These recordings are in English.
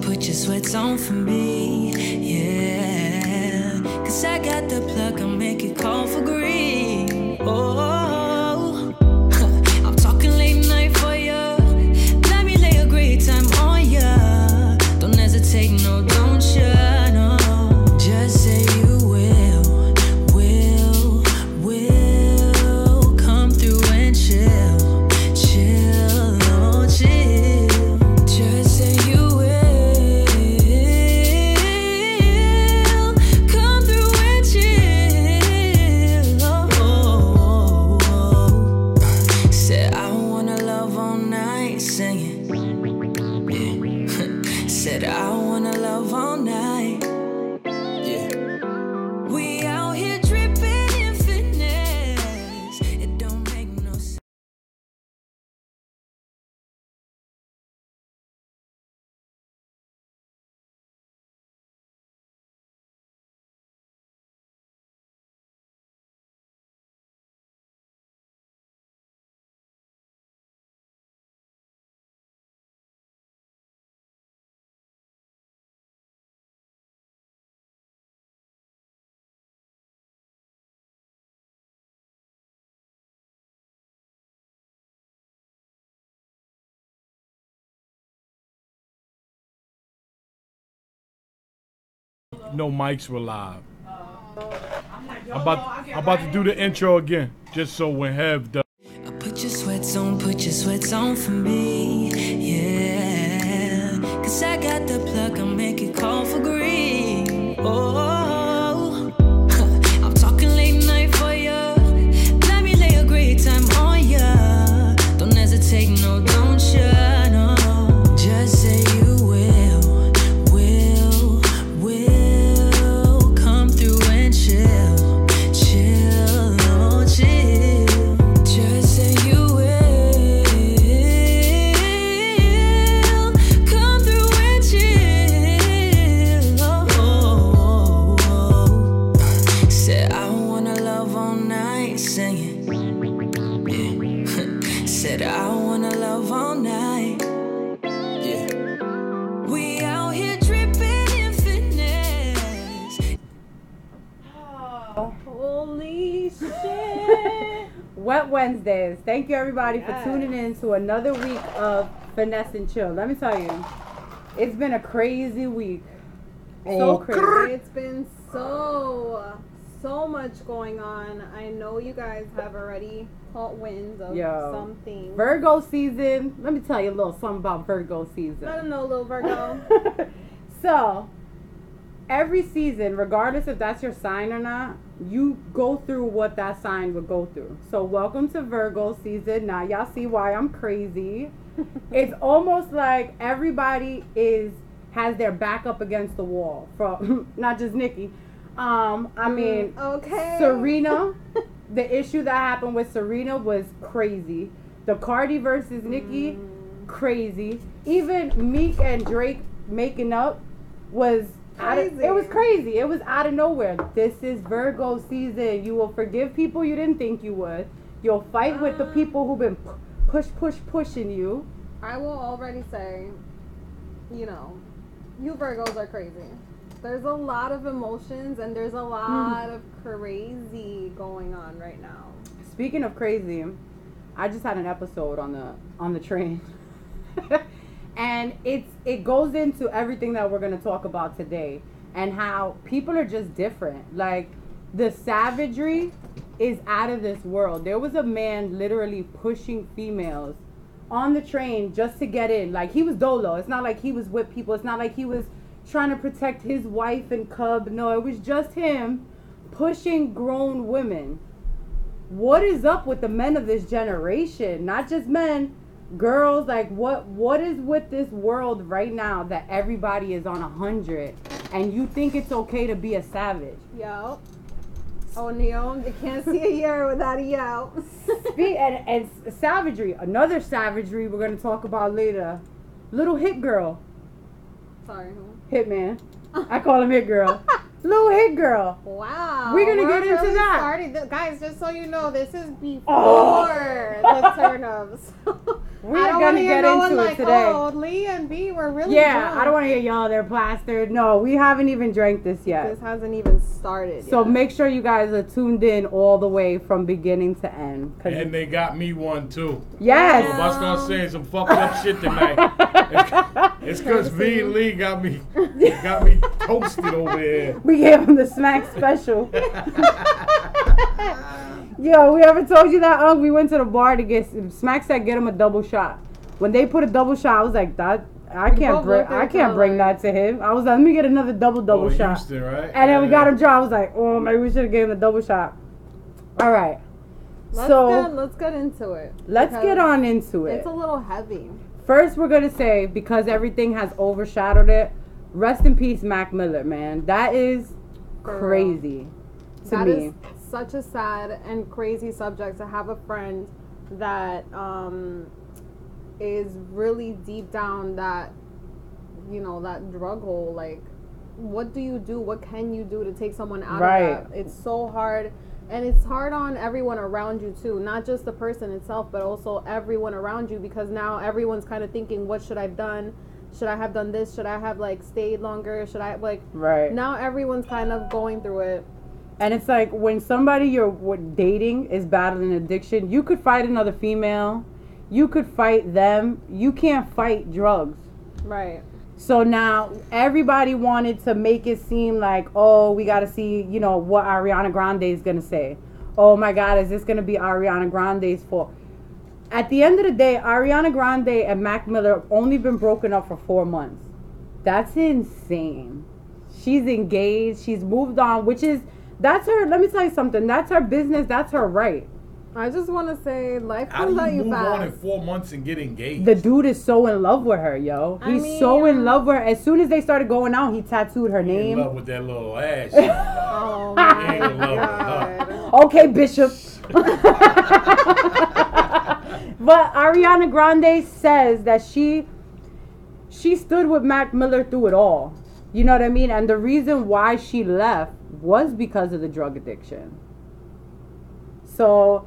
Put your sweats on for me, yeah. Cause I got the plug, I'll make it call for green. Oh, I'm talking late night for ya. Let me lay a great time on ya. Don't hesitate, no, don't ya, no. Just say you will come through and chill, oh chill. Just say you come through and chill. Said I wanna love all night, singing. Yeah. Said I wanna love all night. Yeah. We out here dripping in finesse. It don't make no sense. No mics were live. I'm about to do the intro again, just so when Hev does. Put your sweats on for me, yeah. Cause I got the plug, I'll make it call for green. Oh, I'm talking late night for ya. Let me lay a great time on ya. Don't hesitate, no, don't ya, no. Just say you will come through and chill, oh chill. Just say you will come through and chill. Oh. Said I wanna love all night, singing. Yeah. Said I wanna love all night. Yeah. We out here dripping in finesse. Oh, holy shit. Wet Wednesdays. Thank you everybody for tuning in to another week of Finesse and Chill. Let me tell you, it's been a crazy week. So crazy. It's been so much going on. I know you guys have already caught wind of something. Virgo season. Let me tell you a little something about Virgo season. Let them know, little Virgo. So, every season, regardless if that's your sign or not, you go through what that sign would go through. So, welcome to Virgo season. Now, y'all see why I'm crazy. It's almost like everybody has their back up against the wall. From not just Nicki. I mean, Serena, the issue that happened with Serena was crazy. The Cardi versus Nicki, crazy. Even Meek and Drake making up was crazy. It was crazy. It was out of nowhere. This is Virgo season. You will forgive people you didn't think you would. You'll fight with the people who've been pushing you. I will already say, you Virgos are crazy. There's a lot of emotions and there's a lot of crazy going on right now. Speaking of crazy, I just had an episode on the train. And it goes into everything that we're going to talk about today and how people are just different. Like, the savagery is out of this world. There was a man literally pushing females on the train just to get in. Like, he was dolo. It's not like he was with people. It's not like he was trying to protect his wife and cub. No, it was just him pushing grown women. What is up with the men of this generation? Not just men, girls. Like, what is with this world right now that everybody is on 100 and you think it's okay to be a savage? Yo. Oh, Neo, you can't see a year without a yo. and savagery, another savagery we're going to talk about later. Little hit girl. Sorry, who? Hitman. I call him Hit Girl. Little Hit Girl. Wow. We're gonna get into really that. Guys, just so you know, this is before the turn-ups. We're gonna get into it today. Oh, Lee and B were really Yeah, drunk. I don't want to hear y'all. They're plastered. No, we haven't even drank this yet. This hasn't even started So yet. make sure you guys are tuned in all the way from beginning to end. And they got me one too. Yes. So if I start saying some fucked up shit tonight, it's because V and Lee got me toasted over here. We gave him the smack special. Yo, we ever told you that? We went to the bar to get Smack said get him a double shot. When they put a double shot, I was like, that I can't bring that to him. I was like, let me get another double shot. Houston, right? And then we got him drunk. I was like, oh, maybe we should have gave him a double shot. All right. Let's get into it. Let's get on into it. It's a little heavy. First, we're going to say, because everything has overshadowed it, rest in peace, Mac Miller, man. That is crazy to me. That is such a sad and crazy subject to have a friend that is really deep down that, you know, that drug hole. Like, what do you do? What can you do to take someone out of that? It's so hard. And it's hard on everyone around you too, not just the person itself, but also everyone around you, because now everyone's kind of thinking, what should I have done? Should I have done this? Should I have like stayed longer? Should I like, now everyone's kind of going through it. And it's like when somebody you're dating is battling addiction, you could fight another female, you could fight them, you can't fight drugs. Right. So now everybody wanted to make it seem like, oh, we got to see, you know, what Ariana Grande is going to say. Oh my God, is this going to be Ariana Grande's fault? At the end of the day, Ariana Grande and Mac Miller have only been broken up for 4 months. That's insane. She's engaged. She's moved on, that's her, let me tell you something. That's her business. That's her right. I just want to say, life How comes do at you you move on in fast. 4 months and get engaged? The dude is so in love with her, yo. He's so in love with her. As soon as they started going out, he tattooed her name. In love with that little ass. Oh my Ain't in love with God. her. Okay, Bishop. But Ariana Grande says that she stood with Mac Miller through it all. You know what I mean? And the reason why she left was because of the drug addiction. So,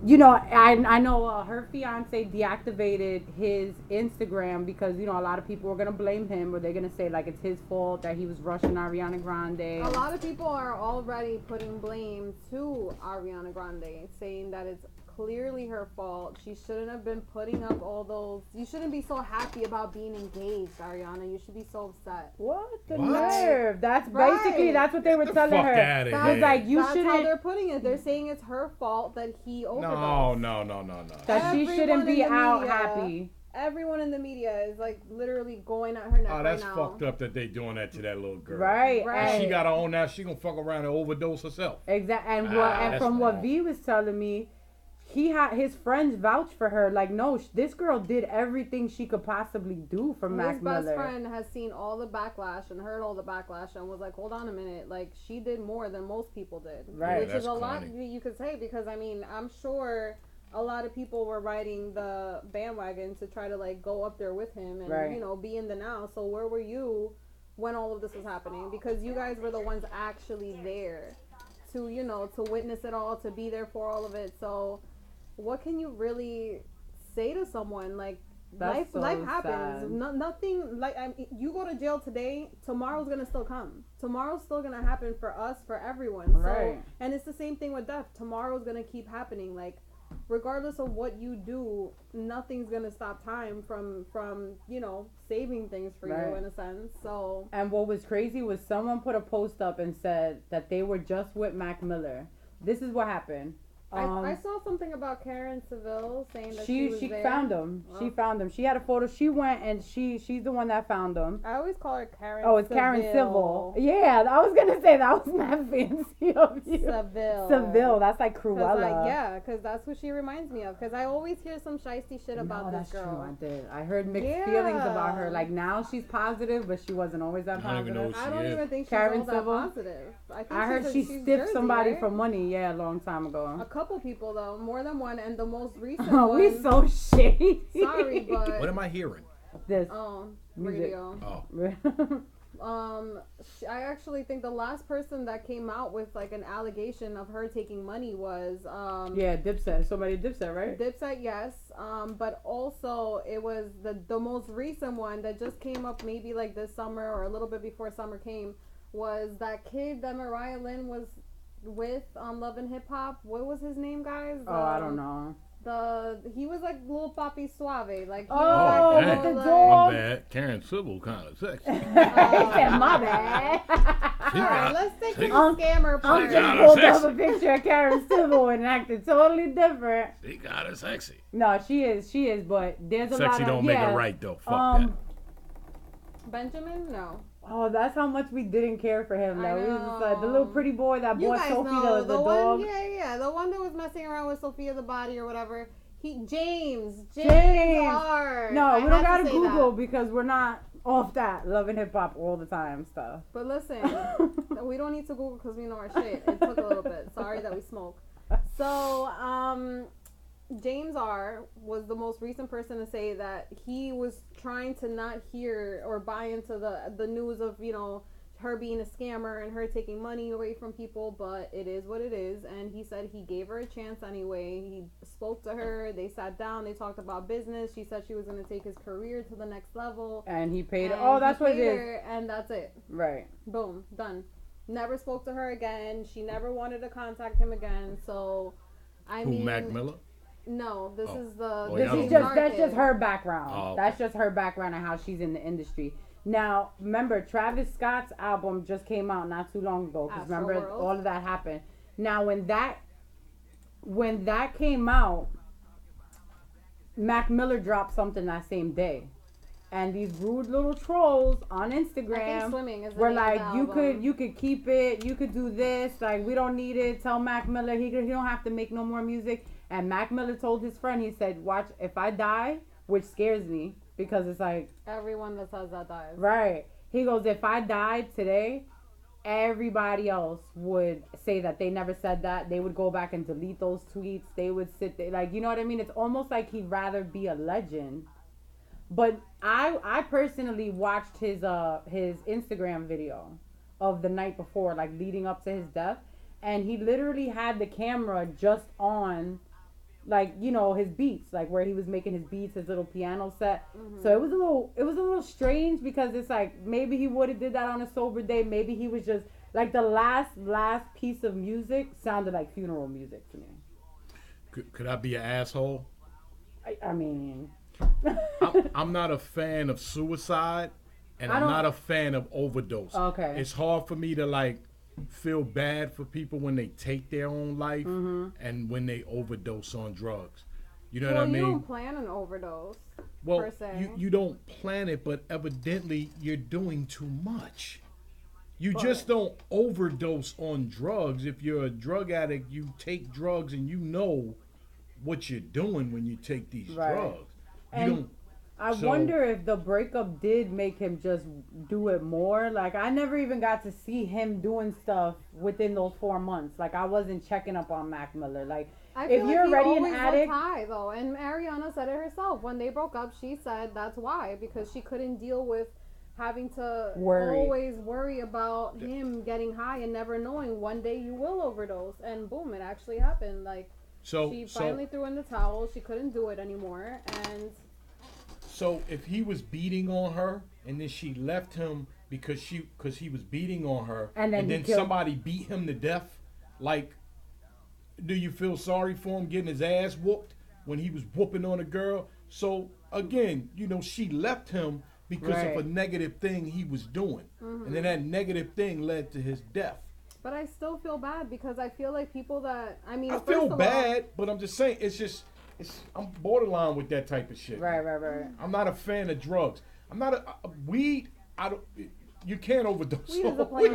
you know, I know her fiance deactivated his Instagram because, you know, a lot of people were going to blame him, or they're going to say, like, it's his fault that he was rushing Ariana Grande. A lot of people are already putting blame to Ariana Grande, saying that it's clearly her fault. She shouldn't have been putting up all those. You shouldn't be so happy about being engaged, Ariana. You should be so upset. What the nerve? That's Right. basically, that's what they were telling fuck her. outta It here. was like, you That's how shouldn't. they're putting it. They're saying it's her fault that he overdosed. No. That she Everyone shouldn't be in the out media- happy. Everyone in the media is like literally going at her neck Oh, that's right now. fucked up that they doing that to that little girl. Right. Right. And she And, got her own now. She gonna fuck around and overdose herself. exactly. And That's from what wrong. V was telling me, his friends vouched for her. Like, no, this girl did everything she could possibly do for Mac His Miller. best friend has seen all the backlash and heard all the backlash and was like, hold on a minute. Like, she did more than most people did. Right. Which Yeah, is a that's lot corny. you could say, because, I mean, I'm sure a lot of people were riding the bandwagon to try to, like, go up there with him and, Right. you know, be in the now. So where were you when all of this was happening? Because you guys were the ones actually there to, you know, to witness it all, to be there for all of it. So what can you really say to someone? Like, That's life so happens. sad. Nothing, like, you go to jail today, tomorrow's gonna still come. Tomorrow's still gonna happen for us, for everyone. Right. So, and it's the same thing with death. Tomorrow's gonna keep happening. Like, regardless of what you do, nothing's gonna stop time from you know, saving things for you Right. in a sense. So And what was crazy was someone put a post up and said that they were just with Mac Miller. This is what happened. I saw something about Karen Seville saying that she was there. found him. She found him. She had a photo. She went and she's the one that found him. I always call her Karen. Oh, it's Karen Civil. Yeah, I was gonna say that was mad fancy of you. Seville. Seville. That's like Cause Cruella. because that's what she reminds me of. Because I always hear some shiesty shit about No, this that's girl. true. I did. I heard mixed feelings about her. Yeah. Like now she's positive, but she wasn't always that I don't even know positive. who I don't she even is. think she's Karen all that Civil? positive. I heard she she's stiffed Jersey, somebody right? for money. Yeah, a long time ago. A couple people though, more than one, and the most recent Oh, one. we so shady. Sorry, but What am I hearing? This oh, Music. radio. Oh, I actually think the last person that came out with like an allegation of her taking money was Dipset. Somebody Dipset, right? Dipset, yes. But also it was the most recent one that just came up maybe like this summer or a little bit before summer came was that kid that Mariah Lynn was with on Love and Hip Hop. What was his name, guys? I don't know. He was like Lil Papi Suave, like he Oh, was dang. like, My bad. Karen Civil kind of sexy. He said, my bad. Alright, let's take the scammer part. I'm just pulled up a picture of Karen Civil and acted totally different. She kind of sexy. No, she is, but there's a lot of... Sexy don't make it right, though. Fuck that. Benjamin? No. Oh, that's how much we didn't care for him, though. He was just like the little pretty boy that bought Sophie the dog. Yeah, the one that was messing around with Sophia the body or whatever. James R. No, we don't gotta Google because we're not off that Love and Hip Hop all the time stuff. But listen, we don't need to Google because we know our shit. It took a little bit. Sorry that we smoke. So, James R. was the most recent person to say that he was trying to not hear or buy into the news of, you know, her being a scammer and her taking money away from people, but it is what it is. And he said he gave her a chance anyway. He spoke to her. They sat down. They talked about business. She said she was going to take his career to the next level. And he paid her. Oh, that's what it is. And that's it. Right. Boom. Done. Never spoke to her again. She never wanted to contact him again. So, I mean... Mac Miller? No, this is the... That's just her background. Oh. That's just her background and how she's in the industry. Now, remember, Travis Scott's album just came out not too long ago. Because remember, all of that happened. Now, when that came out, Mac Miller dropped something that same day. And these rude little trolls on Instagram were like, you could keep it. You could do this. Like, we don't need it. Tell Mac Miller he don't have to make no more music. And Mac Miller told his friend, he said, watch, if I die, which scares me. Because it's like... everyone that says that dies. Right. He goes, if I died today, everybody else would say that they never said that. They would go back and delete those tweets. They would sit there. Like, you know what I mean? It's almost like he'd rather be a legend. But I personally watched his Instagram video of the night before, like leading up to his death. And he literally had the camera just on... like, you know, his beats, like where he was making his beats, his little piano set. Mm-hmm. So it was a little strange because it's like maybe he would have did that on a sober day. Maybe he was just like the last piece of music sounded like funeral music to me. Could I be an asshole? I mean, I'm not a fan of suicide, and I'm not a fan of overdose. Okay, it's hard for me to like feel bad for people when they take their own life and when they overdose on drugs. You know what I mean? You don't plan an overdose. Well, per se. You don't plan it, but evidently you're doing too much. You just don't overdose on drugs. If you're a drug addict, you take drugs and you know what you're doing when you take these drugs. I wonder if the breakup did make him just do it more. Like, I never even got to see him doing stuff within those 4 months. Like, I wasn't checking up on Mac Miller. Like, if you're already an addict... high, though. And Ariana said it herself. When they broke up, she said that's why. Because she couldn't deal with having to always worry about him getting high and never knowing one day you will overdose. And boom, it actually happened. Like, she finally threw in the towel. She couldn't do it anymore. And... so if he was beating on her and then she left him because he was beating on her and then somebody beat him to death, like, do you feel sorry for him getting his ass whooped when he was whooping on a girl? So again, you know, she left him because of a negative thing he was doing. Mm-hmm. And then that negative thing led to his death. But I still feel bad because I feel like people that, I mean, I feel bad, but I'm just saying, I'm borderline with that type of shit. Right. I'm not a fan of drugs. I'm not a weed. You can't overdose. Weed is a plain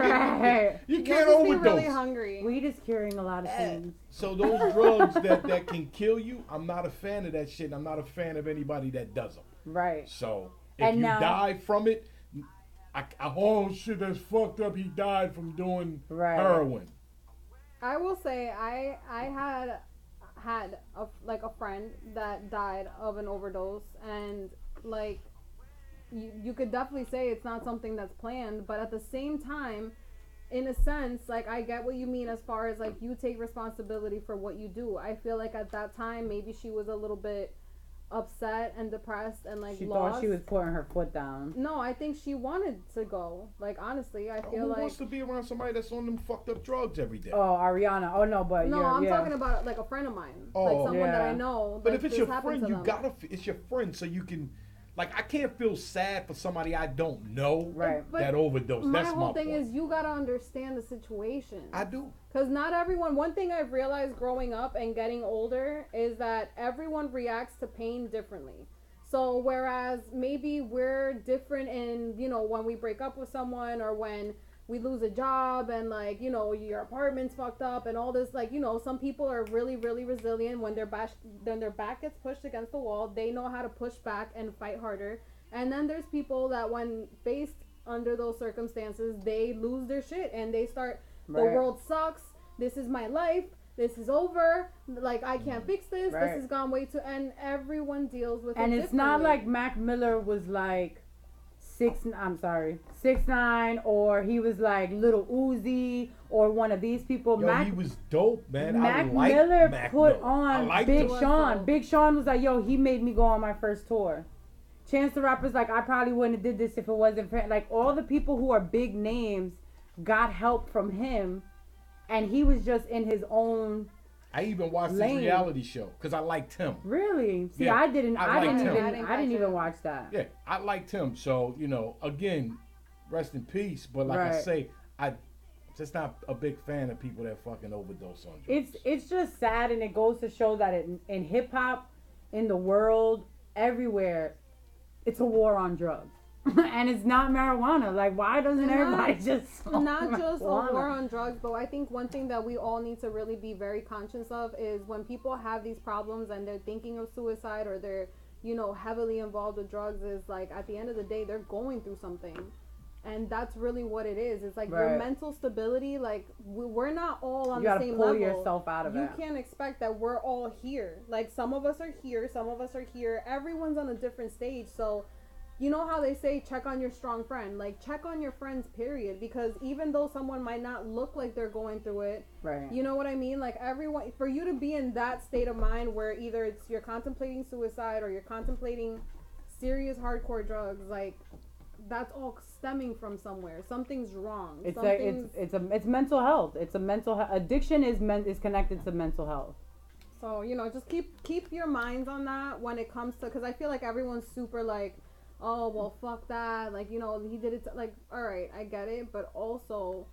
You can't overdose. Be really hungry. Weed is curing a lot of things. So those drugs that can kill you, I'm not a fan of that shit. And I'm not a fan of anybody that does them. Right. So if you die from it, oh shit, that's fucked up. He died from doing heroin. I will say I had a friend that died of an overdose, and like you could definitely say it's not something that's planned, but at the same time, in a sense, like, I get what you mean as far as, like, you take responsibility for what you do. I feel like at that time, maybe she was a little bit upset and depressed and, like, she lost. thought she was putting her foot down. No, I think she wanted to go. Like, honestly, I feel Who like... wants to be around somebody that's on them fucked up drugs every day? Oh, Ariana. Oh, no, but No, I'm talking about, like, a friend of mine. Oh. Like, someone that I know. But like, if it's this your happened friend, to you them. gotta... It's your friend, so you can... Like, I can't feel sad for somebody I don't know that overdose. That's my whole thing point. is you gotta understand the situation. I do. Because not everyone... One thing I've realized growing up and getting older is that everyone reacts to pain differently. So whereas maybe we're different in, you know, when we break up with someone or when we lose a job and, like, you know, your apartment's fucked up and all this, like, you know, some people are really, really resilient when their back gets pushed against the wall. They know how to push back and fight harder. And then there's people that when faced under those circumstances, they lose their shit and they start, the world sucks. This is my life. This is over. Like, I can't fix this. This has gone way too... And everyone deals with it And it's not differently. like Mac Miller was like 6'9", or he was like Little Uzi or one of these people. Yo, he was dope, man. Mac I Miller Mac put Miller. on Big Sean. Big Sean was like, yo, he made me go on my first tour. Chance the Rapper's like, I probably wouldn't have did this if it wasn't for... Like, all the people who are big names got help from him, and he was just in his own... I even watched his reality show because I liked him. Really? See, yeah, I didn't even watch that. Yeah, I liked him. So, you know, again, rest in peace. But like I say, I'm just not a big fan of people that fucking overdose on drugs. It's just sad, and it goes to show that in hip hop, in the world, everywhere, it's a war on drugs. And it's not marijuana. Like, why doesn't everybody just smoke not just marijuana? a war on drugs, but I think one thing that we all need to really be very conscious of is when people have these problems and they're thinking of suicide or they're, you know, heavily involved with drugs, is like, at the end of the day, they're going through something. And that's really what it is. It's like your mental stability, like, we're not all on the same level. You gotta pull yourself out of it. You can't expect that we're all here. Like, some of us are here, some of us are here. Everyone's on a different stage, so... You know how they say check on your strong friend? Like, check on your friends, period. Because even though someone might not look like they're going through it, you know what I mean? Like, everyone, for you to be in that state of mind where either it's you're contemplating suicide or you're contemplating serious hardcore drugs, like, that's all stemming from somewhere. Something's wrong. It's mental health. It's a mental health. Addiction is connected to mental health. So, you know, just keep your minds on that when it comes to, because I feel like everyone's super like, oh, well, fuck that. Like, you know, he did it. Like, all right, I get it. But also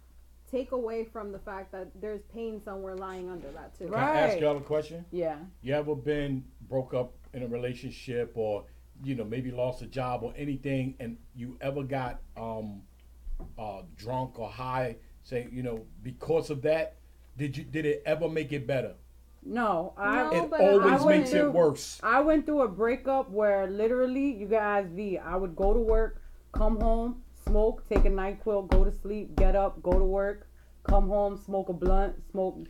take away from the fact that there's pain somewhere lying under that, too. Can I ask y'all a question? Yeah. You ever been broke up in a relationship or, you know, maybe lost a job or anything, and you ever got drunk or high, say, you know, because of that? Did it ever make it better? No, it always makes it worse. I went through a breakup where literally, you guys, I would go to work, come home, smoke, take a NyQuil, go to sleep, get up, go to work, come home, smoke a blunt,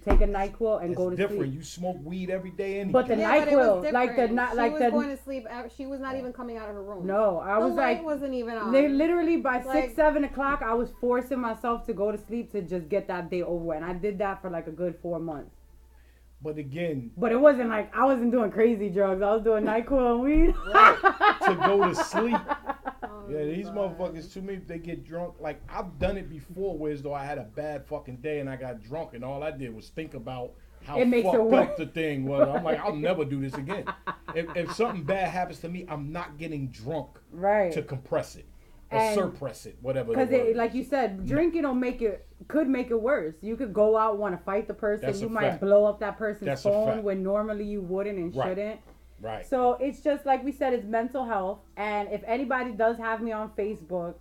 take a NyQuil, and go to sleep. Different. You smoke weed every day anyway. But the NyQuil, she was going to sleep. She was not even coming out of her room. No, I was like, the light wasn't even on. Literally by 6-7 o'clock, I was forcing myself to go to sleep to just get that day over, and I did that for like a good 4 months. But again... But it wasn't like, I wasn't doing crazy drugs. I was doing NyQuil and weed. To go to sleep. These motherfuckers, too many, they get drunk. Like, I've done it before, whereas though I had a bad fucking day and I got drunk and all I did was think about how fucked up the thing was. I'm like, I'll never do this again. If something bad happens to me, I'm not getting drunk to compress it. Or suppress it, whatever. Because, like you said, drinking could make it worse. You could go out, want to fight the person. You might blow up that person's phone when normally you wouldn't and shouldn't. Right. So it's just like we said, it's mental health. And if anybody does have me on Facebook,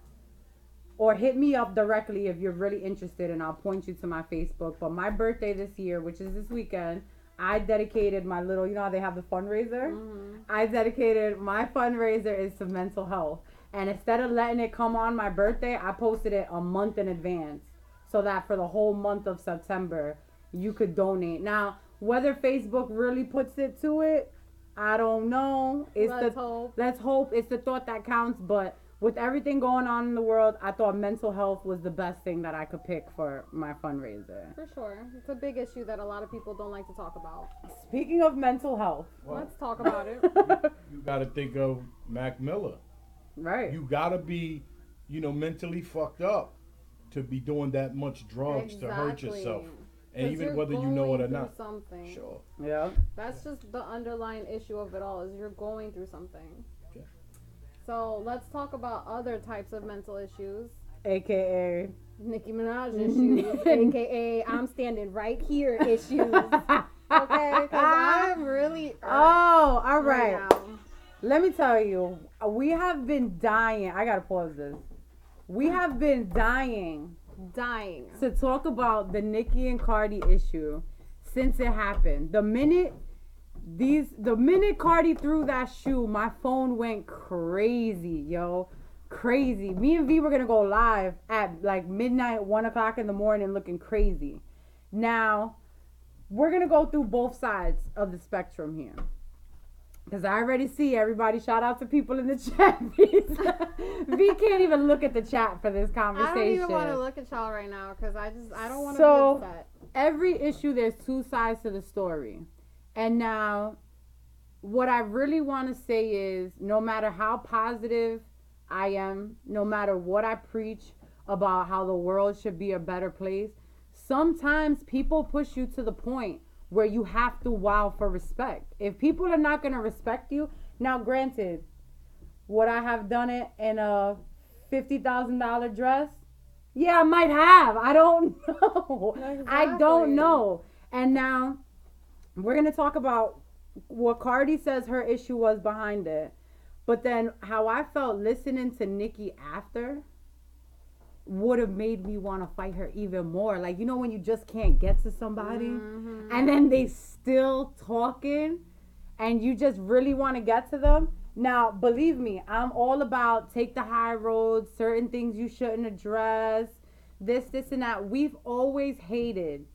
or hit me up directly if you're really interested, and I'll point you to my Facebook. But my birthday this year, which is this weekend, I dedicated my little, you know how they have the fundraiser? Mm-hmm. I dedicated my fundraiser is to mental health. And instead of letting it come on my birthday, I posted it a month in advance so that for the whole month of September, you could donate. Now, whether Facebook really puts it to it, I don't know. Let's hope. It's the thought that counts. But with everything going on in the world, I thought mental health was the best thing that I could pick for my fundraiser. For sure. It's a big issue that a lot of people don't like to talk about. Speaking of mental health. Well, let's talk about it. You got to think of Mac Miller. Right. You got to be, mentally fucked up to be doing that much drugs to hurt yourself. And even whether you know it or not. Something. Sure. Yeah. That's just the underlying issue of it all, is you're going through something. Okay. So let's talk about other types of mental issues. AKA Nicki Minaj issues. AKA I'm standing right here issues. Okay? Because I'm really all right. now. Let me tell you, we have been dying. I gotta pause this. We have been dying to talk about the Nicki and Cardi issue since it happened. The minute Cardi threw that shoe, my phone went crazy, yo. Crazy. Me and V were gonna go live at like midnight, 1 o'clock in the morning, looking crazy. Now, we're gonna go through both sides of the spectrum here. Because I already see everybody. Shout out to people in the chat. V can't even look at the chat for this conversation. I don't even want to look at y'all right now because I don't want to be upset. Every issue, there's two sides to the story. And now, what I really want to say is, no matter how positive I am, no matter what I preach about how the world should be a better place, sometimes people push you to the point where you have to wow for respect. If people are not going to respect you, now granted, would I have done it in a $50,000 dress? Yeah, I might have. I don't know. Exactly. I don't know. And now we're going to talk about what Cardi says her issue was behind it. But then how I felt listening to Nicki after would have made me want to fight her even more. Like, when you just can't get to somebody and then they still talking and you just really want to get to them. Now, believe me, I'm all about take the high road, certain things you shouldn't address, this and that. We've always hated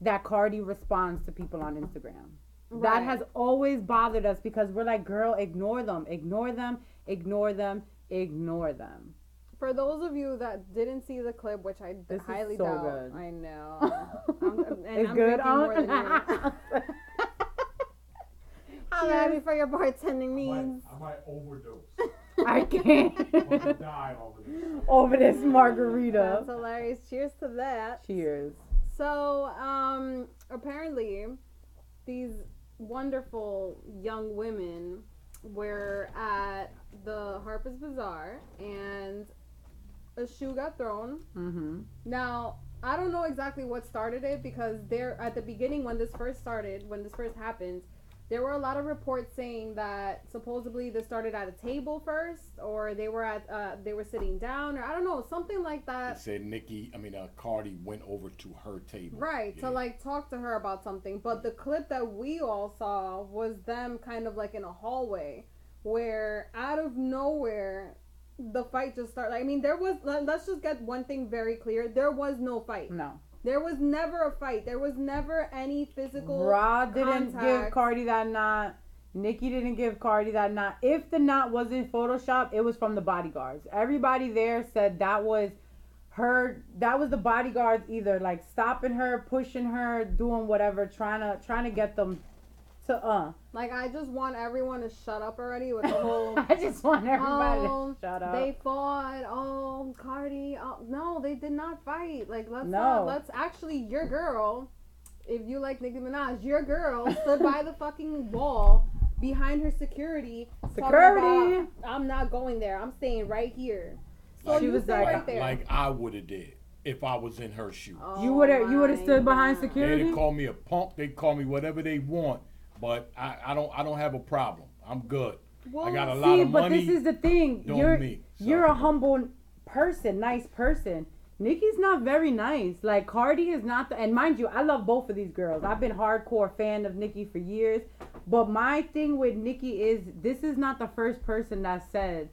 that Cardi responds to people on Instagram. Right. That has always bothered us because we're like, girl, ignore them. For those of you that didn't see the clip, which I highly doubt, good. I know. It's good. More than you. I'm happy for your bartending needs. I might overdose. I can't. Die over this margarita. That's hilarious. Cheers to that. Cheers. So, apparently, these wonderful young women were at the Harper's Bazaar and a shoe got thrown. Mm-hmm. Now, I don't know exactly what started it because at the beginning when this first happened, there were a lot of reports saying that supposedly this started at a table first, or they were sitting down, or I don't know, something like that. They said Cardi went over to her table. Right, yeah. To talk to her about something. But the clip that we all saw was them kind of in a hallway where out of nowhere the fight just started. Let's just get one thing very clear. There was no fight. No. There was never a fight. There was never any physical Rod didn't give Cardi that knot. Nicki didn't give Cardi that knot. If the knot wasn't Photoshop, it was from the bodyguards. Everybody there said that was the bodyguards either stopping her, pushing her, doing whatever, trying to get them to I just want everyone to shut up already with the whole I just want everybody to shut up. They fought, Cardi, no, they did not fight. Let's actually, your girl, if you like Nicki Minaj, your girl stood by the fucking wall behind her security. About, I'm not going there. I'm staying right here. So she was right there. Like I would have did if I was in her shoes. You would have stood behind security. They'd call me a punk. They call me whatever they want. But I don't have a problem. I'm good. Well, I got a lot of money. But this is the thing. You're a humble person, nice person. Nicki's not very nice. Cardi is not and mind you, I love both of these girls. I've been hardcore fan of Nicki for years. But my thing with Nicki is this is not the first person that said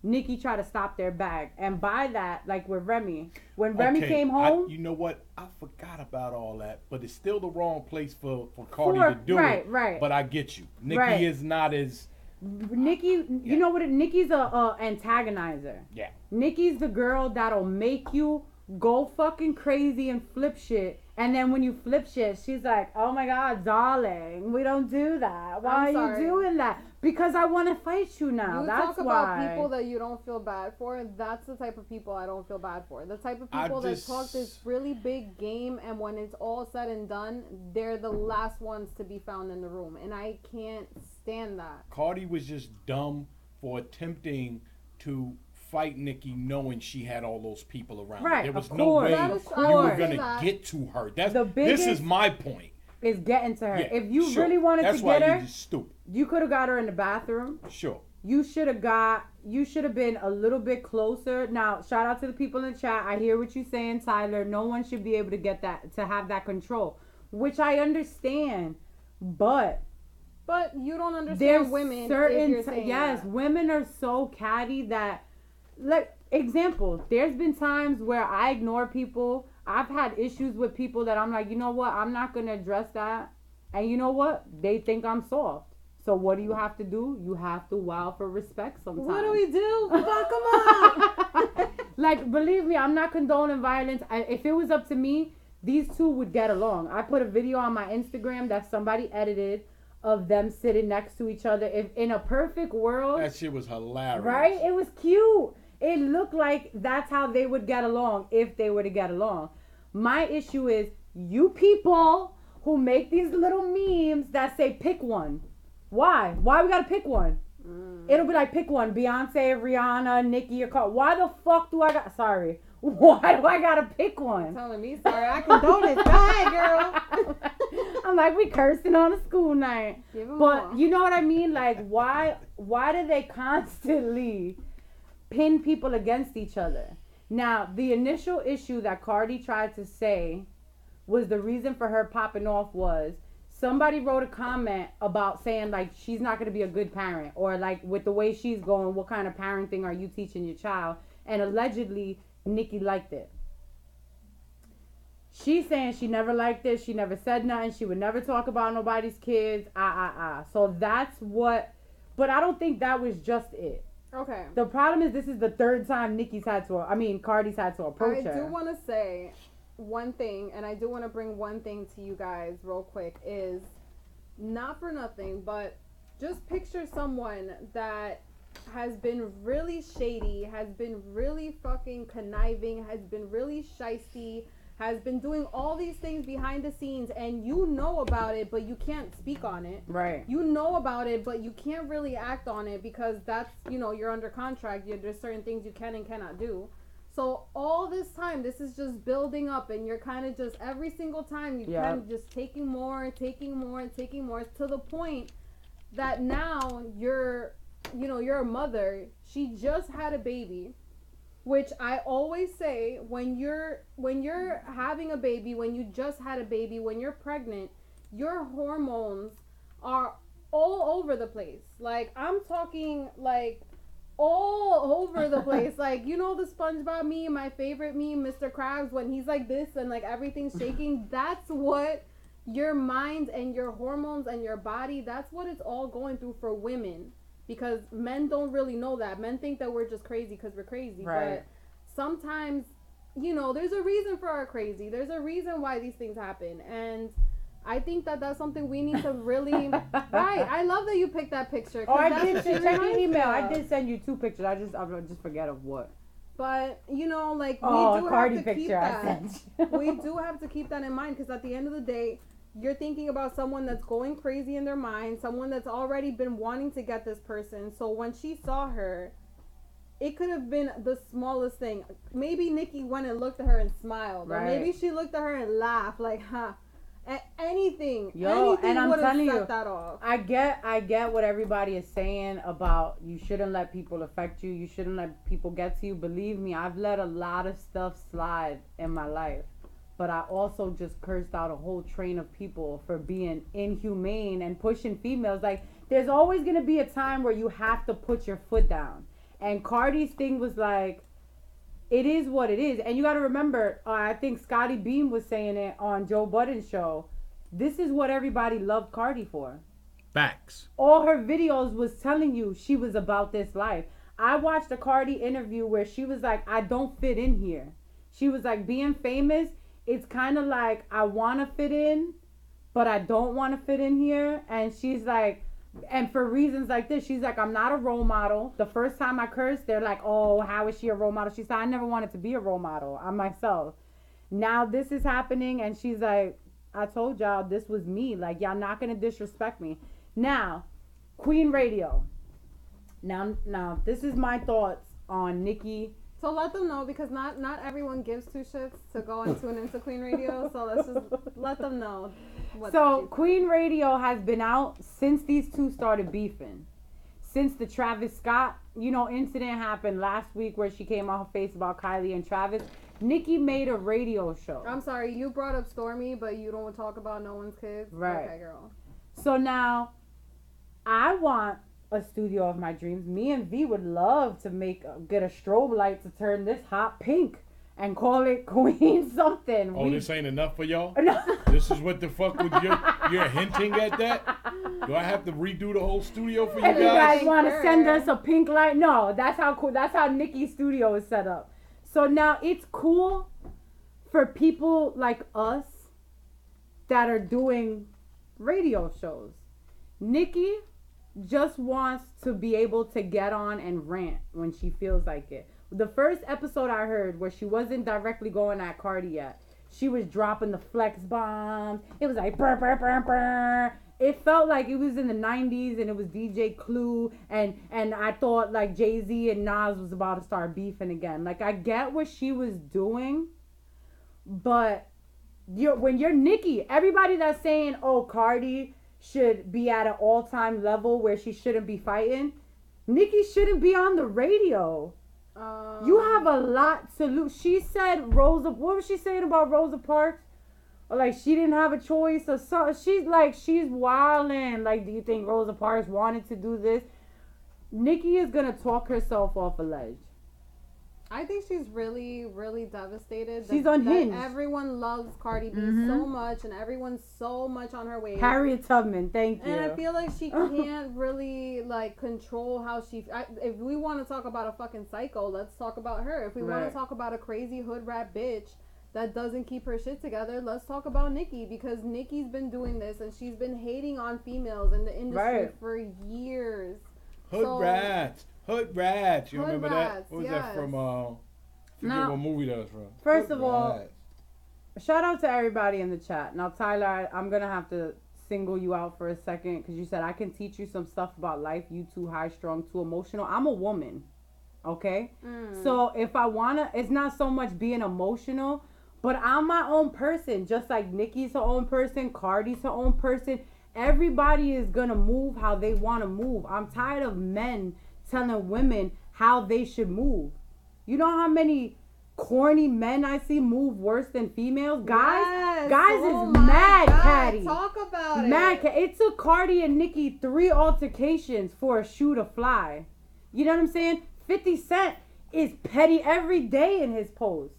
Nicki tried to stop their bag. And by that, with Remy. When Remy came home. You know what? I forgot about all that. But it's still the wrong place for Cardi to do it. Right. But I get you. Nicki is not as Nicki, you know what? Nicki's a antagonizer. Yeah. Nicki's the girl that'll make you go fucking crazy and flip shit. And then when you flip shit, she's like, oh my God, darling, we don't do that. Why are you doing that? Because I want to fight you now. You That's talk about people that you don't feel bad for. That's the type of people I don't feel bad for. The type of people that talk this really big game, and when it's all said and done, they're the last ones to be found in the room. And I can't stand that. Cardi was just dumb for attempting to fight Nicki knowing she had all those people around. Right, There was no way you were going to get to her. This is my point. Is getting to her. Yeah, if you really wanted to get her, just stupid. You could have got her in the bathroom. Sure. You should have been a little bit closer. Now, shout out to the people in the chat. I hear what you're saying, Tyler. No one should be able to get that, to have that control, which I understand, but you don't understand women. Women are so catty that, like, example, there's been times where I ignore people. I've had issues with people that I'm like, you know what? I'm not going to address that. And you know what? They think I'm soft. So what do you have to do? You have to wow for respect sometimes. What do we do? Fuck them up. Like, believe me, I'm not condoning violence. If it was up to me, these two would get along. I put a video on my Instagram that somebody edited of them sitting next to each other. If in a perfect world. That shit was hilarious. Right? It was cute. It looked like that's how they would get along if they were to get along. My issue is you people who make these little memes that say pick one. Why? Why we gotta pick one? It'll be like pick one. Beyonce, Rihanna, Nicki, or Cardi. Why the fuck do I got... Sorry. Why do I gotta pick one? You're telling me sorry. I condone it. Go ahead, girl. I'm like, we cursing on a school night. But you know what I mean? Like, why do they constantly pin people against each other? Now, the initial issue that Cardi tried to say was the reason for her popping off was somebody wrote a comment about saying, like, she's not going to be a good parent, or like with the way she's going, what kind of parenting are you teaching your child? And allegedly Nicki liked it. She's saying she never liked it, she never said nothing, she would never talk about nobody's kids, so that's what, but I don't think that was just it. Okay. The problem is this is the third time Cardi's had to approach her. I do want to say one thing, and I do want to bring one thing to you guys real quick, is not for nothing, but just picture someone that has been really shady, has been really fucking conniving, has been really shysty, has been doing all these things behind the scenes, and you know about it, but you can't speak on it. Right. You know about it, but you can't really act on it because that's, you're under contract. There's certain things you can and cannot do. So all this time, this is just building up, and you're kind of just, every single time, you're kind of just taking more to the point that now you're a mother. She just had a baby. Which I always say, when you're having a baby, when you just had a baby, when you're pregnant, your hormones are all over the place. Like, I'm talking, like, all over the place. Like, the SpongeBob meme, my favorite meme, Mr. Krabs, when he's like this and, like, everything's shaking. That's what your mind and your hormones and your body, that's what it's all going through for women. Because men don't really know that. Men think that we're just crazy because we're crazy. Right. But sometimes, there's a reason for our crazy. There's a reason why these things happen. And I think that that's something we need to really... Right. I love that you picked that picture. Oh, I did check your email. I did send you 2 pictures. I just forget of what. But, like, we do Cardi have to keep picture that. We do have to keep that in mind because at the end of the day, you're thinking about someone that's going crazy in their mind, someone that's already been wanting to get this person. So when she saw her, it could have been the smallest thing. Maybe Nicki went and looked at her and smiled. Right. Or maybe she looked at her and laughed anything. Anything and I'm would have telling set you, that off. I get what everybody is saying about you shouldn't let people affect you. You shouldn't let people get to you. Believe me, I've let a lot of stuff slide in my life. But I also just cursed out a whole train of people for being inhumane and pushing females. Like, there's always going to be a time where you have to put your foot down. And Cardi's thing was like, it is what it is. And you got to remember, I think Scotty Beam was saying it on Joe Budden's show. This is what everybody loved Cardi for. Facts. All her videos was telling you she was about this life. I watched a Cardi interview where she was like, I don't fit in here. She was like, being famous, it's kind of like I want to fit in, but I don't want to fit in here. And she's like, and for reasons like this, she's like, I'm not a role model. The first time I cursed, they're like, oh, how is she a role model? She said, I never wanted to be a role model. I'm myself. Now this is happening, and she's like, I told y'all this was me. Like, y'all not going to disrespect me. Now, Queen Radio. Now, this is my thoughts on Nicki. So let them know, because not everyone gives two shits to go and tune into Queen Radio. So let's just let them know. So Queen Radio has been out since these two started beefing. Since the Travis Scott, incident happened last week where she came off her face about Kylie and Travis. Nicki made a radio show. I'm sorry, you brought up Stormy, but you don't talk about no one's kids. Right. Okay, girl. So now, I want a studio of my dreams. Me and V would love to get a strobe light to turn this hot pink and call it Queen something. Oh, this ain't enough for y'all? No. This is what the fuck would you're hinting at that? Do I have to redo the whole studio for you guys? If you guys want to send us a pink light, no, that's how cool. That's how Nicki's studio is set up. So now it's cool for people like us that are doing radio shows. Nicki just wants to be able to get on and rant when she feels like it. The first episode I heard where she wasn't directly going at Cardi yet, she was dropping the flex bombs. It was like brr, brr, brr, brr. It felt like it was in the 90s and it was DJ Clue and I thought like Jay-Z and Nas was about to start beefing again. Like, I get what she was doing, but when you're Nicki, everybody that's saying, oh, Cardi should be at an all-time level where she shouldn't be fighting, Nicki shouldn't be on the radio. You have a lot to lose. She said what was she saying about Rosa Parks? Or like she didn't have a choice or so. She's wilding. Like, do you think Rosa Parks wanted to do this? Nicki is gonna talk herself off a ledge. I think she's really, really devastated. She's unhinged. That everyone loves Cardi B so much, and everyone's so much on her way. Harriet Tubman, thank you. And I feel like she can't really control how she. If we want to talk about a fucking psycho, let's talk about her. If we want to talk about a crazy hood rat bitch that doesn't keep her shit together, let's talk about Nicki, because Nicki's been doing this and she's been hating on females in the industry for years. Hood rats. You remember that? What was that from? Forget what movie that was from. First of all, shout out to everybody in the chat. Now, Tyler, I'm going to have to single you out for a second because you said I can teach you some stuff about life. You too high strung, too emotional. I'm a woman, okay? So if I want to, it's not so much being emotional, but I'm my own person. Just like Nicki's her own person, Cardi's her own person. Everybody is going to move how they want to move. I'm tired of men telling women how they should move. You know how many corny men I see move worse than females? Guys is mad catty. Talk about it. It took Cardi and Nicki 3 altercations for a shoe to fly. You know what I'm saying? 50 Cent is petty every day in his posts.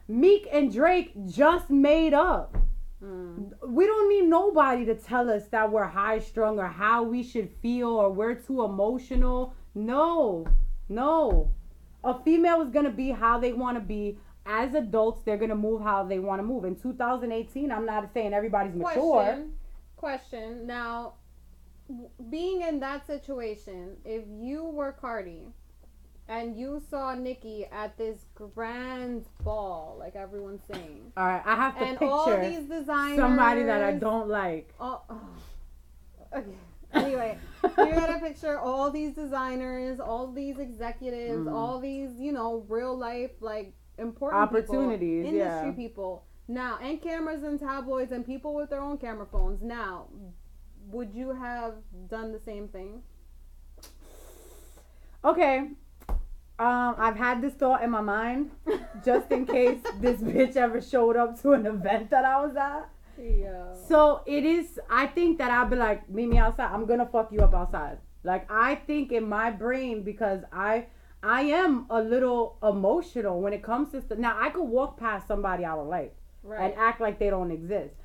Meek and Drake just made up. We don't need nobody to tell us that we're high strung or how we should feel or we're too emotional. No. A female is going to be how they want to be. As adults, they're going to move how they want to move. In 2018, I'm not saying everybody's mature. Question. Now, being in that situation, if you were Cardi and you saw Nicki at this grand ball, like everyone's saying. All right, I have to picture all these designers, somebody that I don't like. Okay. Anyway, you gotta picture all these designers, all these executives, all these, real life, important opportunities, people, industry people. Now, and cameras and tabloids and people with their own camera phones. Now, would you have done the same thing? Okay. I've had this thought in my mind just in case this bitch ever showed up to an event that I was at. Yeah. So I think that I'll be like, meet me outside. I'm gonna fuck you up outside. Like, I think in my brain, because I am a little emotional when it comes to stuff. Now, I could walk past somebody I don't like. and act like they don't exist.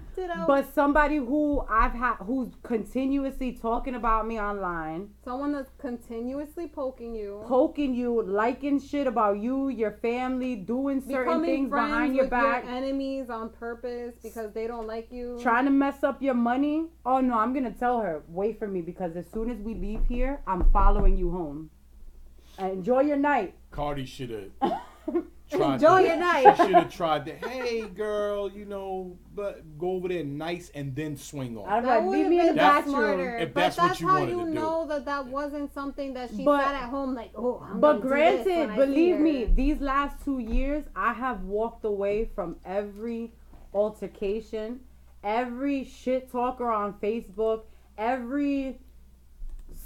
But somebody who who's continuously talking about me online, someone that's continuously poking you, liking shit about you, your family, doing certain things behind your back, your enemies on purpose because they don't like you, trying to mess up your money. Oh no, I'm gonna tell her, wait for me, because as soon as we leave here, I'm following you home. Enjoy your night. Cardi should have Enjoy your night. She should have tried to, hey girl, but go over there nice and then swing on. I'd like, leave me in the bathroom. If that's what you wanted to do. But that's how you know that wasn't something that she sat at home like, oh, I'm But granted, believe me, these last 2 years, I have walked away from every altercation, every shit talker on Facebook, every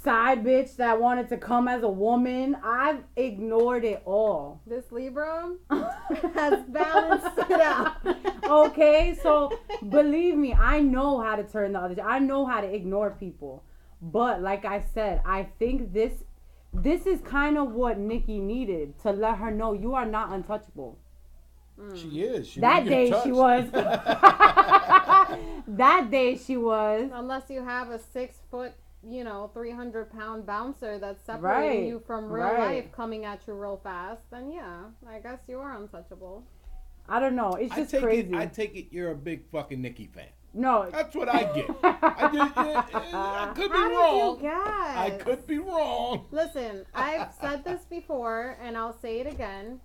side bitch that wanted to come as a woman. I've ignored it all. This Libra has balanced it out. Okay, so believe me, I know how to turn the other. I know how to ignore people. But like I said, I think this is kind of what Nicki needed to let her know you are not untouchable. She is. That day she was. That day she was. Unless you have a 6 foot 300-pound bouncer that's separating you from real life coming at you real fast, then yeah, I guess you are untouchable. I don't know. It's just crazy. I take it you're a big fucking Nicki fan. No. That's what I get. I could be wrong. I could be wrong. Listen, I've said this before, and I'll say it again.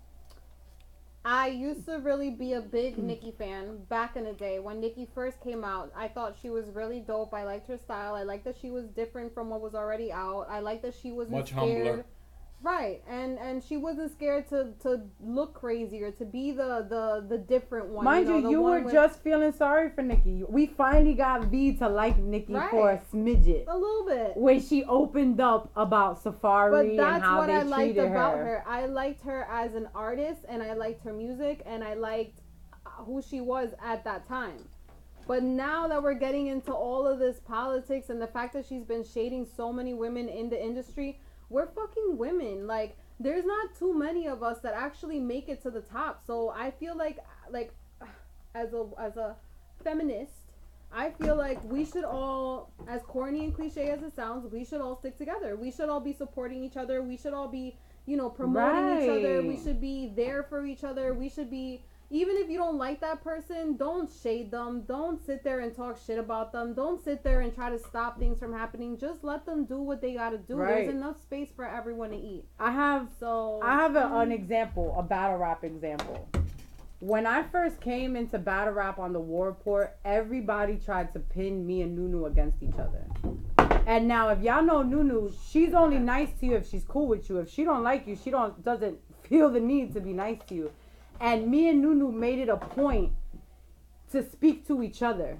I used to really be a big Nicki fan back in the day. When Nicki first came out, I thought she was really dope. I liked her style. I liked that she was different from what was already out. I liked that she wasn't much scared. Humbler. Right, and she wasn't scared to look crazy or to be the different one. Mind you were just feeling sorry for Nicki. We finally got V to like Nicki for a smidget. A little bit. When she opened up about Safari and how they treated her. But that's what I liked about her. I liked her as an artist, and I liked her music, and I liked who she was at that time. But now that we're getting into all of this politics and the fact that she's been shading so many women in the industry, we're fucking women. Like, there's not too many of us that actually make it to the top. So I feel like as a feminist, I feel like we should all, as corny and cliche as it sounds, we should all stick together. We should all be supporting each other. We should all be, promoting each other. We should be there for each other. We should be, even if you don't like that person, don't shade them. Don't sit there and talk shit about them. Don't sit there and try to stop things from happening. Just let them do what they gotta do. There's enough space for everyone to eat. I have an example, a battle rap example. When I first came into battle rap on the War Report, everybody tried to pin me and Nunu against each other. And now, if y'all know Nunu, she's only nice to you if she's cool with you. If she don't like you, she doesn't feel the need to be nice to you. And me and Nunu made it a point to speak to each other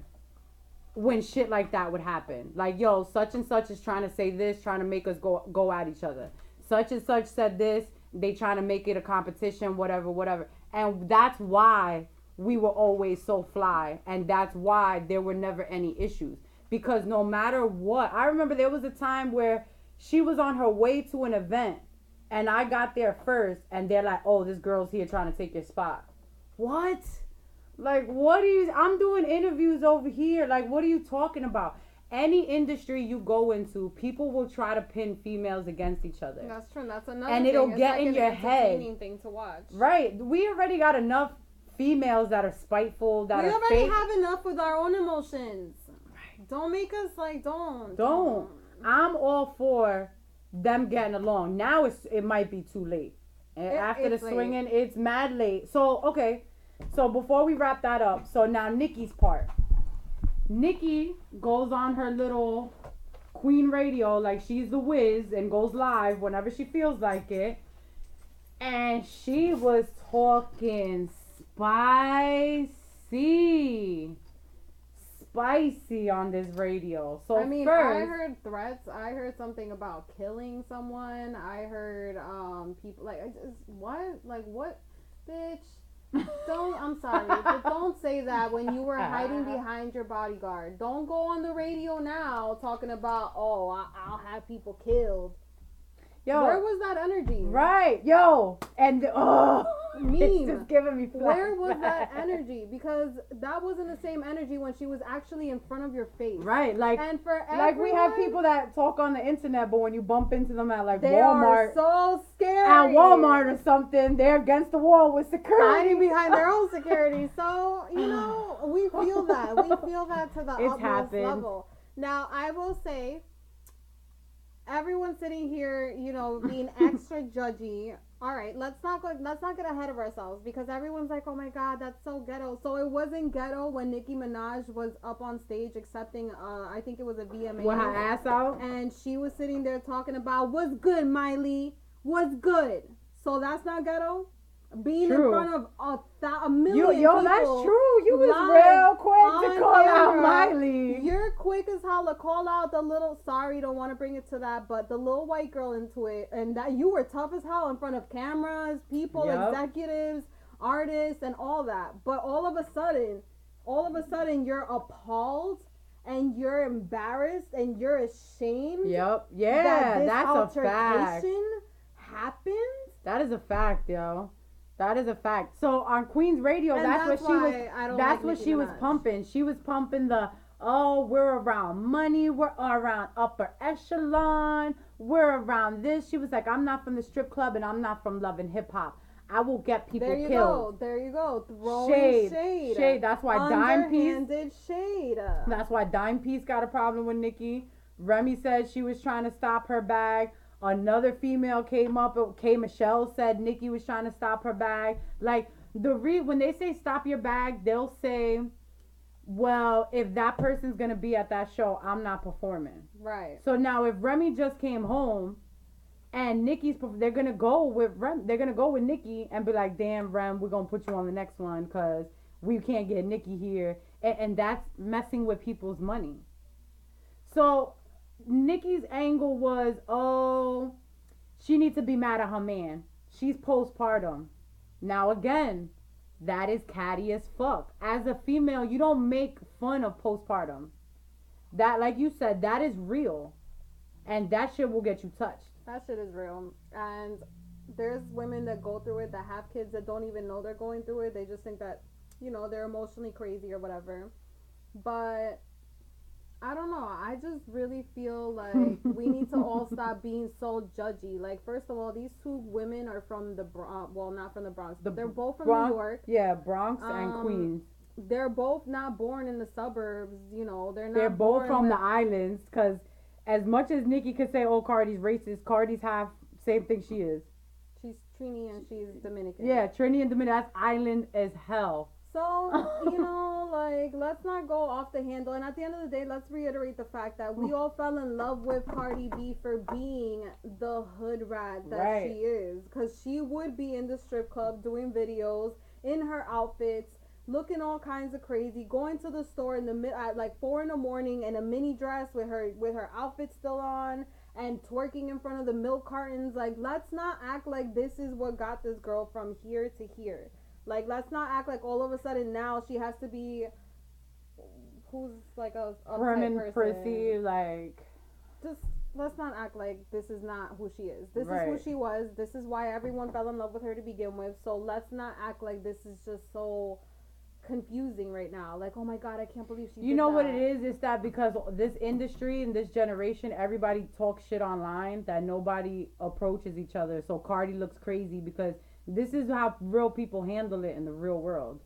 when shit like that would happen. Like, yo, such and such is trying to say this, trying to make us go at each other. Such and such said this, they trying to make it a competition, whatever. And that's why we were always so fly. And that's why there were never any issues. Because no matter what, I remember there was a time where she was on her way to an event. And I got there first, and they're like, oh, this girl's here trying to take your spot. What? Like, I'm doing interviews over here. Like, what are you talking about? Any industry you go into, people will try to pin females against each other. That's true. That's another and thing. It'll get in your head. It's thing to watch. Right. We already got enough females that are spiteful, that we are already fake. have enough with our own emotions. Right. Don't make us don't. I'm all for them getting along. Now it might be too late. And after the swinging, it's mad late. So, okay. So before we wrap that up, so now Nicki's part. Nicki goes on her little Queen radio like she's the whiz and goes live whenever she feels like it. And she was talking spicy on this radio. So I mean, first, I heard threats. I heard something about killing someone. I heard people what, bitch. I'm sorry, but don't say that when you were hiding behind your bodyguard. Don't go on the radio now talking about, I'll have people killed. Yo, where was that energy? Right, yo, and it's just giving me flashbacks. Where was that energy? Because that wasn't the same energy when she was actually in front of your face. Right, like, and for everyone, like we have people that talk on the internet, but when you bump into them at like they Walmart, are so scary. At Walmart or something, they're against the wall with security, hiding behind their own security. So we feel that. We feel that to the utmost level. Now, I will say, everyone sitting here, being extra judgy. All right, let's not get ahead of ourselves, because everyone's like, oh my God, that's so ghetto. So it wasn't ghetto when Nicki Minaj was up on stage accepting, I think it was a VMA. With her ass out. And she was sitting there talking about, what's good, Miley? What's good? So that's not ghetto? Being in front of a million people. That's true. You was real quick to call out Miley. You're quick as hell to call out the little, sorry, don't want to bring it to that, but the little white girl into it. And that you were tough as hell in front of cameras, people, executives, artists, and all that. But all of a sudden, you're appalled and you're embarrassed and you're ashamed. Yep. Yeah, that's a fact. Happened. That is a fact, yo. That is a fact. So on Queen's Radio, that's what she was pumping. She was pumping we're around money, we're around upper echelon, we're around this. She was like, I'm not from the strip club and I'm not from Love and Hip Hop. I will get people killed. There you go. Throwing shade. That's why Dime Piece. Shade. That's why Dime Piece got a problem with Nicki. Remy said she was trying to stop her bag. Another female came up. K. Michelle said Nicki was trying to stop her bag. Like, when they say stop your bag, they'll say, well, if that person's going to be at that show, I'm not performing. Right. So now if Remy just came home and they're going to go with Nicki and be like, damn, Rem, we're going to put you on the next one because we can't get Nicki here. And that's messing with people's money. So Nicki's angle was, she needs to be mad at her man. She's postpartum. Now again, that is catty as fuck. As a female, you don't make fun of postpartum. That, like you said, that is real. And that shit will get you touched. That shit is real. And there's women that go through it, that have kids that don't even know they're going through it. They just think that, they're emotionally crazy or whatever. But I don't know. I just really feel like we need to all stop being so judgy. Like, first of all, these two women are from the Bronx. Well, not from the Bronx. They're both from New York. Yeah, Bronx and Queens. They're both not born in the suburbs. They're both from the islands. Because as much as Nicki could say, oh, Cardi's racist, Cardi's half same thing she is. She's Trini and she's Dominican. Yeah, Trini and Dominican. That's island as hell. So, let's not go off the handle. And at the end of the day, let's reiterate the fact that we all fell in love with Cardi B for being the hood rat that she is. Because she would be in the strip club doing videos in her outfits, looking all kinds of crazy, going to the store at like 4 a.m. in a mini dress with her outfit still on, and twerking in front of the milk cartons. Like, let's not act like this is what got this girl from here to here. Like, let's not act like all of a sudden now she has to be who's like a prim and prissy, like. Just let's not act like this is not who she is. This is who she was. This is why everyone fell in love with her to begin with. So let's not act like this is just so confusing right now. Like, oh my God, I can't believe she did that. What it is? It's that because this industry and this generation, everybody talks shit online that nobody approaches each other. So Cardi looks crazy because this is how real people handle it in the real world.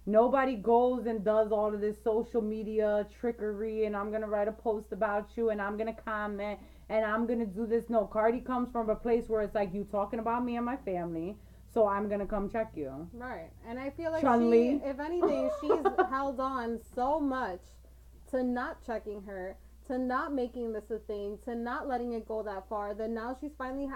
Nobody goes and does all of this social media trickery and I'm going to write a post about you and I'm going to comment and I'm going to do this. No, Cardi comes from a place where it's like, you talking about me and my family, so I'm going to come check you. Right. And I feel like she, if anything, she's held on so much to not checking her, to not making this a thing, to not letting it go that far, that now she's finally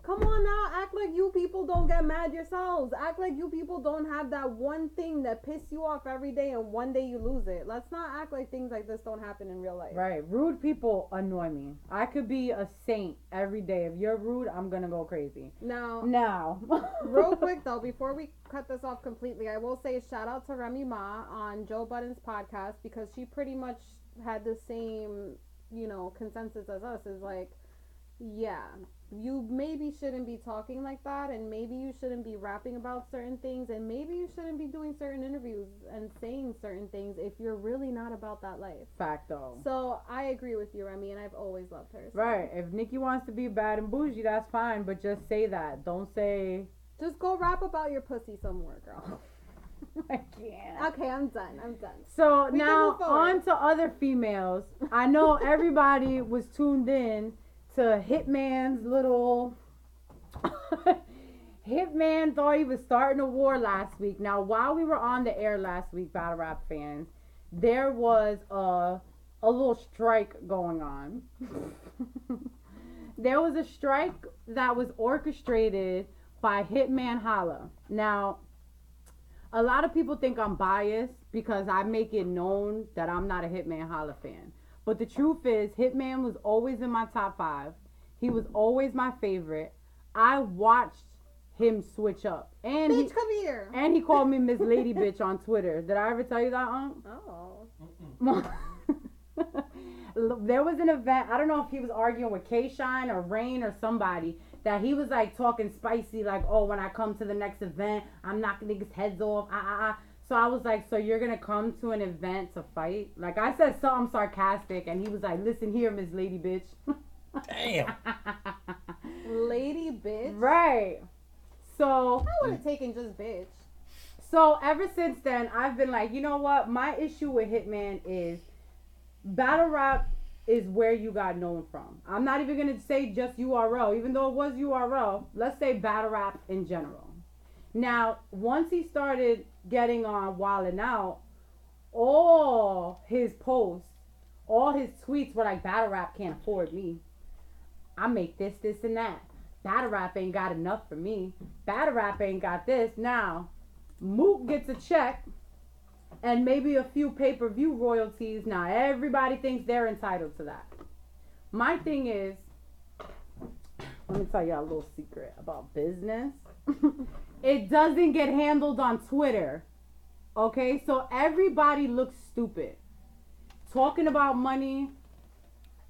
come on now, act like you people don't get mad yourselves. Act like you people don't have that one thing that piss you off every day and one day you lose it. Let's not act like things like this don't happen in real life. Right. Rude people annoy me. I could be a saint every day. If you're rude, I'm going to go crazy. Now. Real quick though, before we cut this off completely, I will say shout out to Remy Ma on Joe Budden's podcast, because she pretty much had the same, consensus as us. Is like, yeah, you maybe shouldn't be talking like that, and maybe you shouldn't be rapping about certain things, and maybe you shouldn't be doing certain interviews and saying certain things if you're really not about that life. Fact though. So I agree with you, Remy, and I've always loved her. So. Right. If Nicki wants to be bad and bougie, that's fine, but just say that. Don't say. Just go rap about your pussy somewhere, girl. I can't. Okay, I'm done. So now on to other females. I know everybody was tuned in to Hitman's little. Hitman thought he was starting a war last week. Now, while we were on the air last week, battle rap fans, there was a little strike going on. There was a strike that was orchestrated by Hitman Holla. Now, a lot of people think I'm biased because I make it known that I'm not a Hitman Holla fan. But the truth is, Hitman was always in my top 5. He was always my favorite. I watched him switch up. And bitch, come here. And he called me Miss Lady Bitch on Twitter. Did I ever tell you that, Oh. There was an event, I don't know if he was arguing with K-Shine or Rain or somebody, that he was like talking spicy, like, oh, when I come to the next event, I'm knocking niggas' heads off, So I was like, so you're gonna come to an event to fight? Like, I said something sarcastic, and he was like, listen here, Miss Lady Bitch. Damn. Lady Bitch? Right. So I would have taken just bitch. So ever since then, I've been like, you know what? My issue with Hitman is battle rap is where you got known from. I'm not even going to say just URL, even though it was URL. Let's say battle rap in general. Now, once he started getting on Wildin' Out, all his posts, all his tweets were like, battle rap can't afford me. I make this, and that. Battle rap ain't got enough for me. Battle rap ain't got this. Now, Mook gets a check and maybe a few pay-per-view royalties. Now, everybody thinks they're entitled to that. My thing is, let me tell you a little secret about business. It doesn't get handled on Twitter. Okay? So everybody looks stupid. Talking about money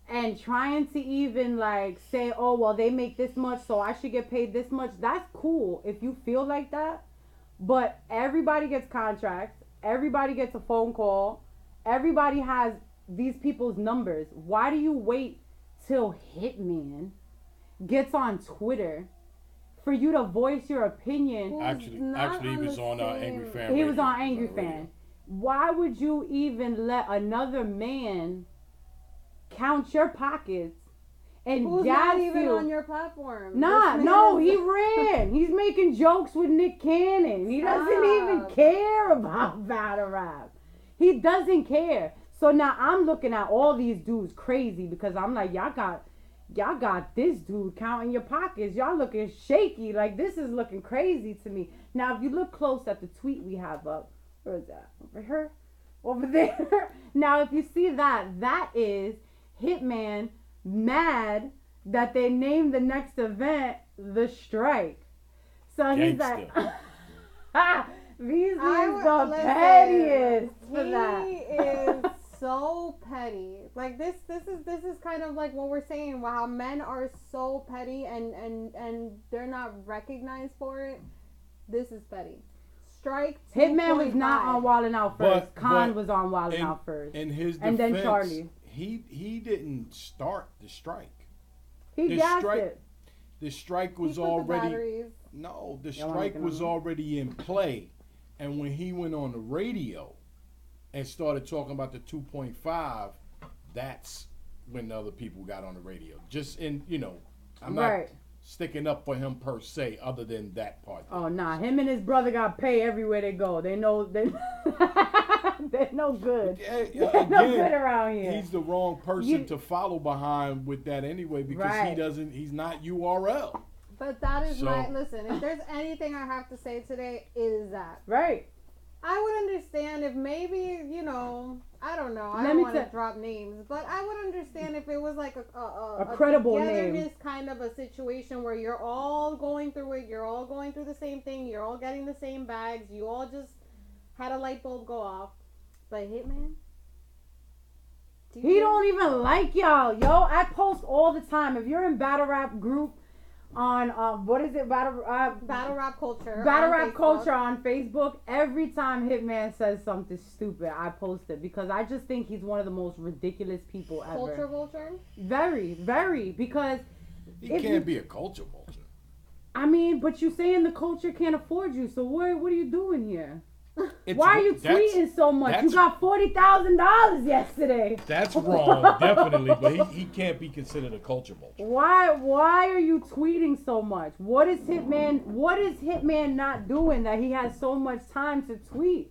and trying to even like say, oh, well, they make this much, so I should get paid this much. That's cool if you feel like that. But everybody gets contracts. Everybody gets a phone call. Everybody has these people's numbers. Why do you wait till Hitman gets on Twitter for you to voice your opinion? Actually, he was on Angry Fan. He was on Angry Fan. Why would you even let another man count your pockets and who's not even on your platform? No, he ran. He's making jokes with Nick Cannon. He doesn't even care about battle rap. He doesn't care. So now I'm looking at all these dudes crazy because I'm like, y'all got this dude counting your pockets. Y'all looking shaky. Like, this is looking crazy to me. Now, if you look close at the tweet we have up, where is that? Over here? Over there? Now, if you see that, that is Hitman mad that they named the next event The Strike. So he's like, these is the pettiest for that. He is so petty. Like this is kind of like what we're saying. Wow, men are so petty and they're not recognized for it. This is petty. Strike 2. Hitman was not on Wildin' Out first. Khan was on Wildin' Out first. In his defense, and then Charlie. He didn't start the strike. He gassed it. The strike was already the strike was already in play, and when he went on the radio and started talking about the 2.5, that's when the other people got on the radio. Just I'm not sticking up for him per se, other than that part. Oh nah, him and his brother got pay everywhere they go. They know they're no good. They're no good around here. He's the wrong person to follow behind with that anyway, because he's not URL. But that is listen, if there's anything I have to say today, it is that. Right. I would understand if maybe, I don't know. I don't want to drop names, but I would understand if it was like a credible name, kind of a situation where you're all going through it, you're all going through the same thing, you're all getting the same bags, you all just had a light bulb go off. But Hitman, he don't even like y'all. Yo, I post all the time. If you're in battle rap group, on what is it, battle rap culture on Facebook. Every time Hitman says something stupid, I post it because I just think he's one of the most ridiculous people ever. Culture vulture? Very, very, because he can't be a culture vulture. I mean, but you saying the culture can't afford you, so what are you doing here? Why are you tweeting so much? You got $40,000 yesterday. That's wrong, definitely. But he can't be considered a culture vulture. Why are you tweeting so much? What is Hitman not doing that he has so much time to tweet?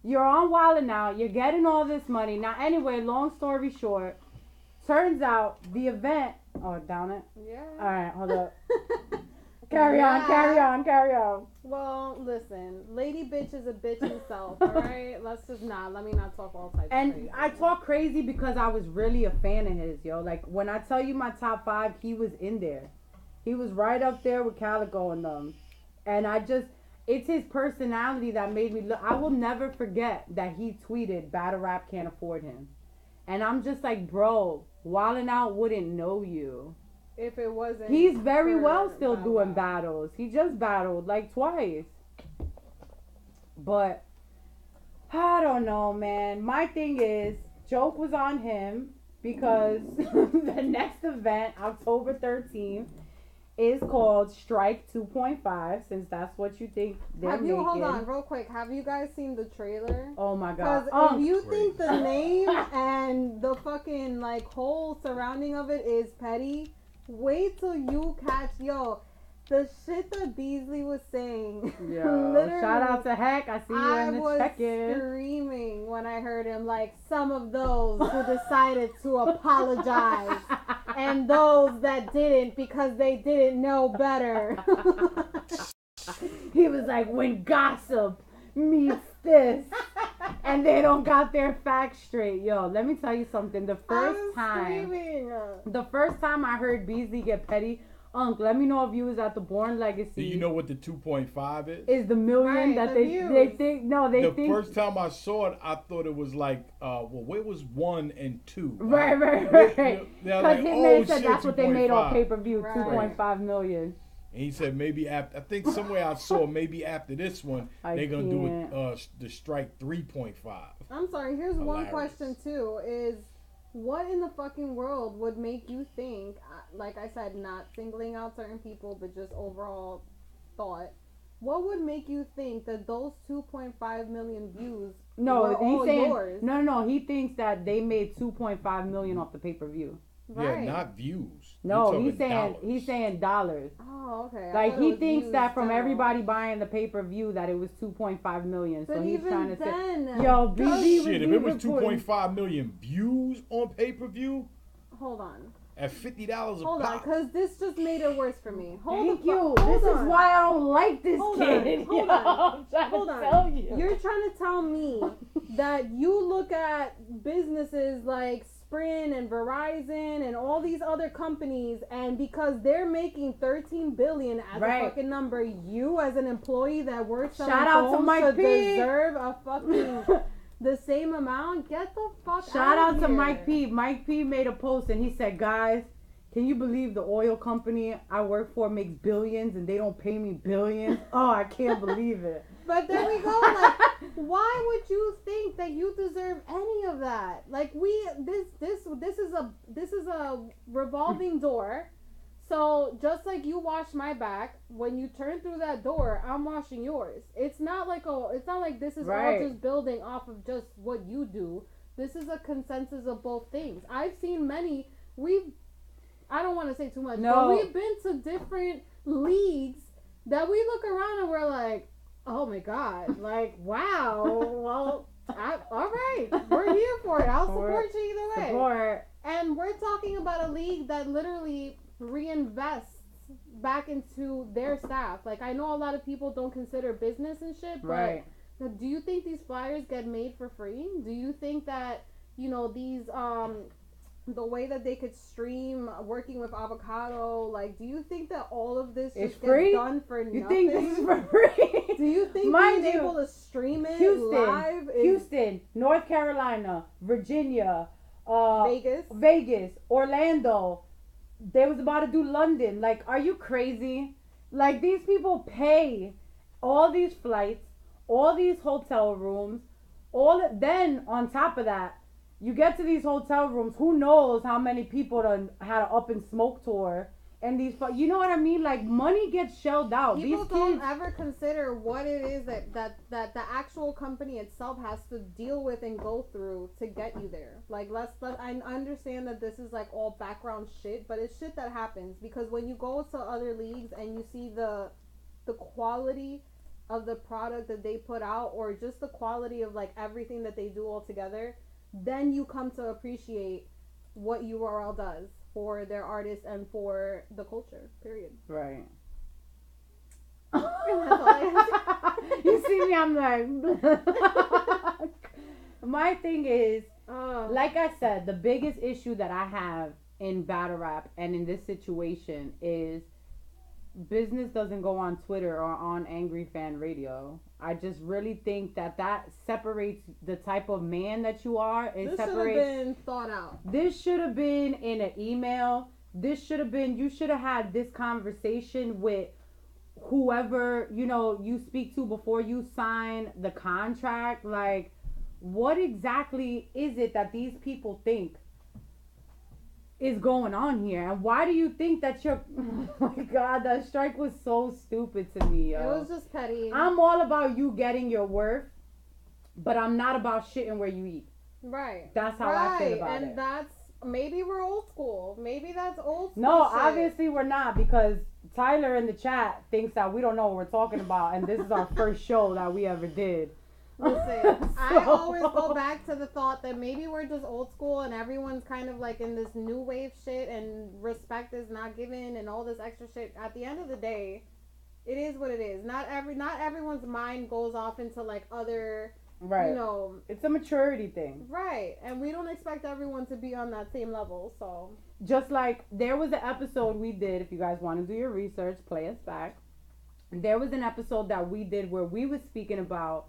You're on Wild 'N Out. You're getting all this money. Now, anyway, long story short, turns out the event. Oh, down it? Yeah. All right, hold up. Carry on. Well, listen, lady bitch is a bitch himself, alright? Let me not talk all types of crazy. I talk crazy because I was really a fan of his, yo. Like, when I tell you my top 5, he was in there. He was right up there with Calico and them. And it's his personality that made me look. I will never forget that he tweeted, battle rap can't afford him. And I'm just like, bro, Wild 'N Out wouldn't know you. If it wasn't. He's very well still doing battles. He just battled like twice. But I don't know, man. My thing is, joke was on him because the next event, October 13th, is called Strike 2.5, since that's what you think they're making. Hold on, real quick. Have you guys seen the trailer? Oh my God. Because if you think the name and the fucking like whole surrounding of it is petty, wait till you catch, the shit that Beasley was saying. Yeah. Literally, shout out to Heck. I see you in the check-in. I was screaming when I heard him, like, some of those who decided to apologize and those that didn't because they didn't know better. He was like, when gossip meets this and they don't got their facts straight. Yo, let me tell you something. The first time I heard Beasley get petty, let me know if you was at the Born Legacy. Do you know what the 2.5 is? Is the million that they think. No, they think. The first time I saw it, I thought it was like, it was 1 and 2. Right. Because Hitman said that's what they made on pay-per-view, 2.5 million. And he said maybe after, I think somewhere I saw maybe after this one, they're going to do the Strike 3.5. I'm sorry, here's one question too, is what in the fucking world would make you think, like I said, not singling out certain people, but just overall thought, what would make you think that those 2.5 million views were all yours? No, he thinks that they made 2.5 million off the pay-per-view. Right. Yeah, not views. No, he's saying dollars. Oh, okay. Like he thinks that from everybody buying the pay-per-view that it was 2.5 million. But so he's trying to say, shit, if it was 2.5 million views on pay-per-view, hold on. At $50 a pop. Hold on, because this just made it worse for me. Thank you. This is why I don't like this kid. Hold on. You're trying to tell me that you look at businesses like Sprint and Verizon and all these other companies, and because they're making $13 billion as a fucking number, you as an employee that works on phones should deserve a fucking the same amount? Get the fuck Shout out to here. Mike P. Mike P made a post and he said, guys, can you believe the oil company I work for makes billions and they don't pay me billions? Oh, I can't believe it. But there we go. Like, why would you think that you deserve any of that? Like, this is a revolving door. So just like you wash my back, when you turn through that door, I'm washing yours. It's not like this is all just building off of just what you do. This is a consensus of both things. I've seen many. I don't want to say too much, but we've been to different leagues that we look around and we're like, oh my God, like, wow, well, all right, we're here for it. I'll support you either way. And we're talking about a league that literally reinvests back into their staff. Like, I know a lot of people don't consider business and shit, but do you think these flyers get made for free? Do you think that, these, the way that they could stream working with Avocado, like, do you think that all of this just gets done for nothing? You think this is for free? Do you think being able to stream it live Houston, North Carolina, Virginia, Vegas, Orlando, they was about to do London. Like, are you crazy? Like, these people pay all these flights, all these hotel rooms, then on top of that, you get to these hotel rooms, who knows how many people done had an up and smoke tour. And these, you know what I mean? Like, money gets shelled out. People these don't ever consider what it is that the actual company itself has to deal with and go through to get you there. Like, I understand that this is like all background shit, but it's shit that happens because when you go to other leagues and you see the quality of the product that they put out, or just the quality of like everything that they do all together, then you come to appreciate what URL does for their artists and for the culture, period. Right. You see me, I'm like, my thing is, like I said, the biggest issue that I have in battle rap and in this situation is business doesn't go on Twitter or on Angry Fan Radio. I just really think that separates the type of man that you are. This should have been thought out. This should have been in an email. You should have had this conversation with whoever, you speak to before you sign the contract. Like, what exactly is it that these people think is going on here, and why do you think that you're oh my god, that strike was so stupid to me, yo. It was just petty. I'm all about you getting your worth, but I'm not about shitting where you eat. Right. That's how I feel about it. And that's, maybe we're old school. Maybe that's old school. No, shit. Obviously we're not, because Tyler in the chat thinks that we don't know what we're talking about, and this is our first show that we ever did. Listen, I always go back to the thought that maybe we're just old school and everyone's kind of like in this new wave shit and respect is not given and all this extra shit. At the end of the day, it is what it is. Not everyone's mind goes off into like other, right. It's a maturity thing. Right. And we don't expect everyone to be on that same level. So just like there was an episode we did, if you guys want to do your research, play us back. There was an episode that we did where we was speaking about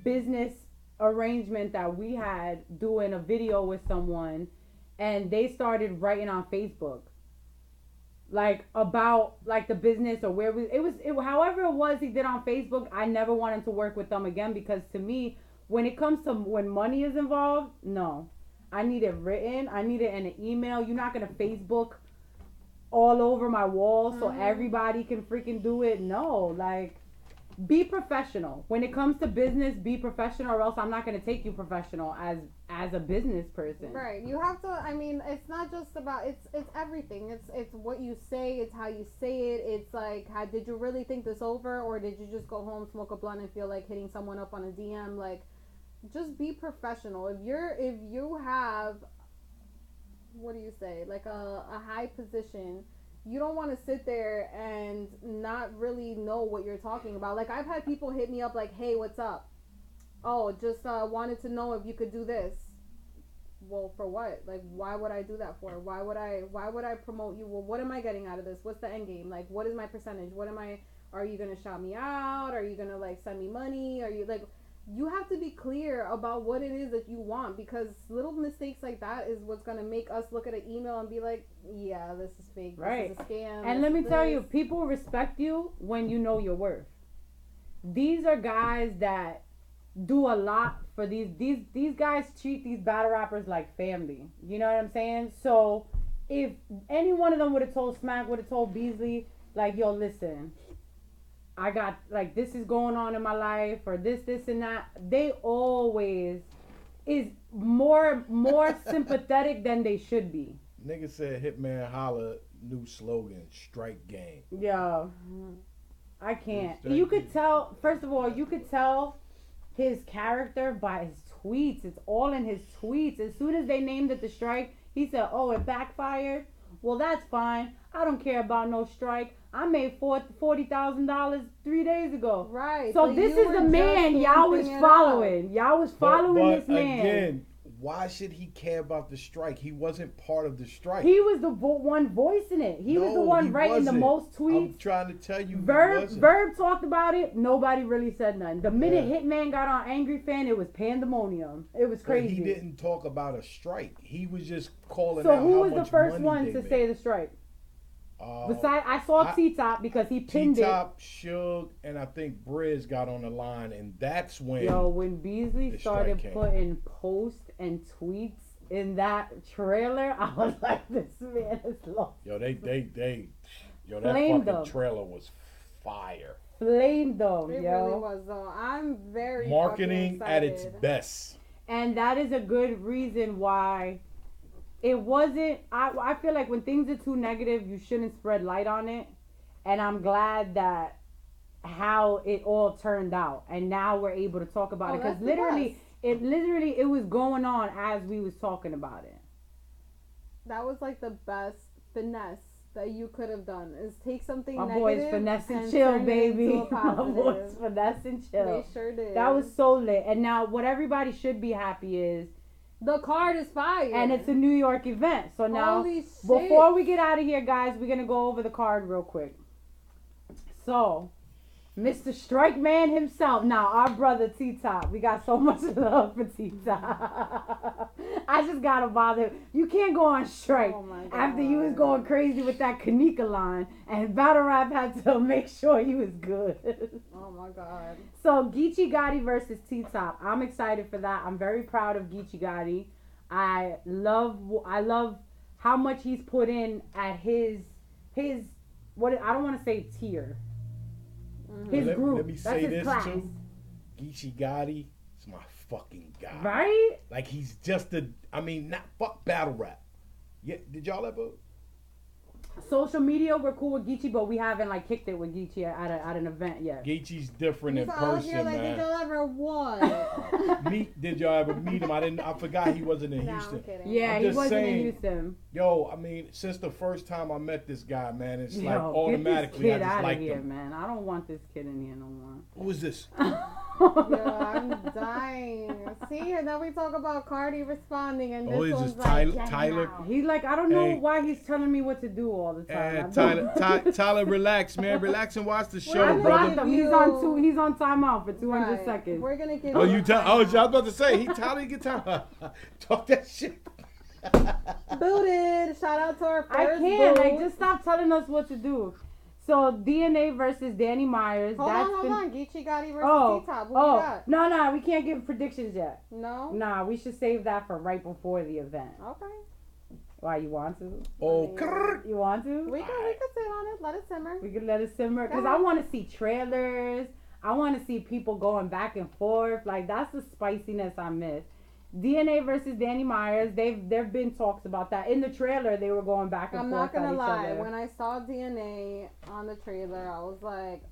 business arrangement that we had doing a video with someone, and they started writing on Facebook like about like the business or where however it was he did on Facebook. I never wanted to work with them again, because to me, when money is involved, no, I need it written, I need it in an email. You're not gonna Facebook all over my wall so everybody can freaking do it. No, like, be professional. When it comes to business, be professional, or else I'm not going to take you professional as a business person. Right. You have to, I mean, it's not just about, it's everything. It's what you say, it's how you say it. It's like, did you really think this over, or did you just go home, smoke a blunt, and feel like hitting someone up on a DM? Like, just be professional. If you have, what do you say, like a high position, you don't want to sit there and not really know what you're talking about. Like, I've had people hit me up like, hey, what's up? Oh, just wanted to know if you could do this. Well, for what? Like, why would I do that for? Why would I promote you? Well, what am I getting out of this? What's the end game? Like, what is my percentage? Are you going to shout me out? Are you going to like send me money? Are you like, you have to be clear about what it is that you want, because little mistakes like that is what's going to make us look at an email and be like, yeah, this is fake. Right. This is a scam. And let me tell you, people respect you when you know your worth. These are guys that do a lot for these guys treat these battle rappers like family. You know what I'm saying? So if any one of them would have told Smack, would have told Beasley, like, yo, listen, I got, like, this is going on in my life, or this and that, they always is more sympathetic than they should be. Nigga said Hitman Holla new slogan, strike game. Yo, I can't. You could tell, first of all, his character by his tweets. It's all in his tweets. As soon as they named it the strike, he said, oh, it backfired. Well, that's fine. I don't care about no strike. I made $40,000 3 days ago. Right. So this is the man y'all was following. Y'all was following this man. Again, why should he care about the strike? He wasn't part of the strike. He was the one voicing it. He was the one writing the most tweets. I'm trying to tell you, Verb talked about it. Nobody really said nothing. The minute Hitman got on Angry Fan, it was pandemonium. It was crazy. But he didn't talk about a strike. He was just calling out So how who was much the first money one they to made. say the strike? Besides, I saw T-Top because he pinned T-Top, Suge, and I think Briz got on the line, and that's when... when Beasley started putting posts and tweets in that trailer, I was like, this man is lost. That fucking trailer was fire. Flamed them, It really was, though. I'm very marketing at its best. And that is a good reason why... It wasn't, I feel like when things are too negative, you shouldn't spread light on it. And I'm glad that how it all turned out. And now we're able to talk about it. Because it was going on as we was talking about it. That was like the best finesse that you could have done. Is take something My negative. boys Finesse and Chill, baby. My boys Finesse and Chill. They sure did. That was so lit. And now what everybody should be happy is, the card is fire. And it's a New York event. So now, before we get out of here, guys, we're going to go over the card real quick. So, Mr. Strike Man himself. Now, our brother T-Top. We got so much love for T-Top. I just got to bother. You can't go on strike after you was going crazy with that Kanika line. And Battle Rap had to make sure he was good. Oh, my God. So, Geechee Gotti versus T-Top. I'm excited for that. I'm very proud of Geechee Gotti. I love how much he's put in at his what I don't want to say tier. His group. Let me say this too. Geechee Gotti is my fucking guy. Right? Like he's just not fuck battle rap. Yeah, did y'all ever? Social media, we're cool with Geechee, but we haven't like kicked it with Geechee at an event yet. Geechee's different in person, man. Did y'all ever what? Did y'all ever meet him? I forgot he wasn't in Houston. I'm kidding. Yeah, he wasn't in Houston. Yo, since the first time I met this guy, man, it's like automatically get this kid I just like him, man. I don't want this kid in here no more. Who is this? Yo, I'm dying. See, and then we talk about Cardi responding, and this one's like, Tyler? He's like, I don't know why he's telling me what to do all the time. Tyler, relax, man. Relax and watch the show, brother. He's on timeout for 200 seconds. We're gonna give I was about to say, Tyler, get time. Talk that shit. Booted. Shout out to our first I can't. Just stop telling us what to do. So DNA versus Danny Myers. Hold on. Geechee Gotti versus T-Top. What you got? No, we can't give predictions yet. No? Nah, we should save that for right before the event. Okay. Why, you want to? Oh, you want to? We can sit on it. Let it simmer. We can let it simmer. Because I want to see trailers. I want to see people going back and forth. Like, that's the spiciness I miss. DNA versus Danny Myers. There've been talks about that. In the trailer, they were going back and forth. I'm not gonna lie. When I saw DNA on the trailer, I was like,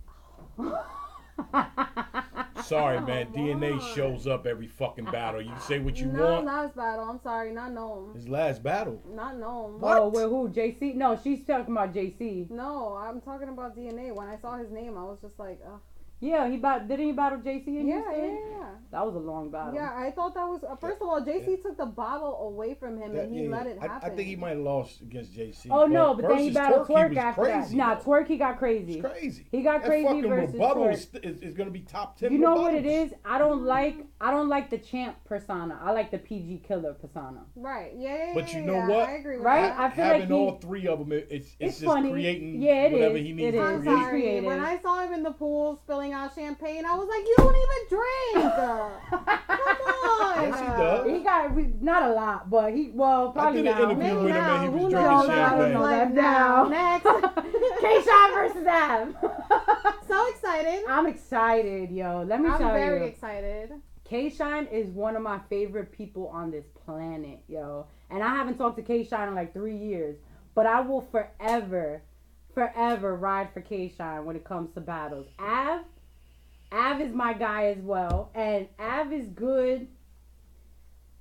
sorry, man. DNA shows up every fucking battle. You say what you want. Not last battle. I'm sorry. Not Gnome. His last battle. Not Gnome. What? Oh, with who? JC? No, she's talking about JC. No, I'm talking about DNA. When I saw his name, I was just like, ugh. Yeah, didn't he battle JC in Houston? Yeah. That was a long battle. Yeah, I thought that was first of all, JC took the bottle away from him and he let it happen. I think he might have lost against JC. Oh no, but then he battled Twerk after crazy, that. Nah, Twerk he got crazy. It's crazy. He got crazy versus Twerk. Is going to be top 10. You know what it is? I don't like the champ persona. I like the PG killer persona. Right. Yeah. But you know what? I agree with right? that. I feel having like all three of them, it's just funny. creating it whatever is. he needs It to is. create. Sorry. When I saw him in the pool spilling out champagne, I was like, you don't even drink. Come on. Yes, he does. He got not a lot, but probably now. I did an interview with him and he was Who drinking knows? champagne. Like now. Next. K-Shot versus Av. So excited. I'm excited, yo. Let me tell you. I'm very excited. K-Shine is one of my favorite people on this planet, yo. And I haven't talked to K-Shine in like 3 years. But I will forever ride for K-Shine when it comes to battles. Av is my guy as well. And Av is good.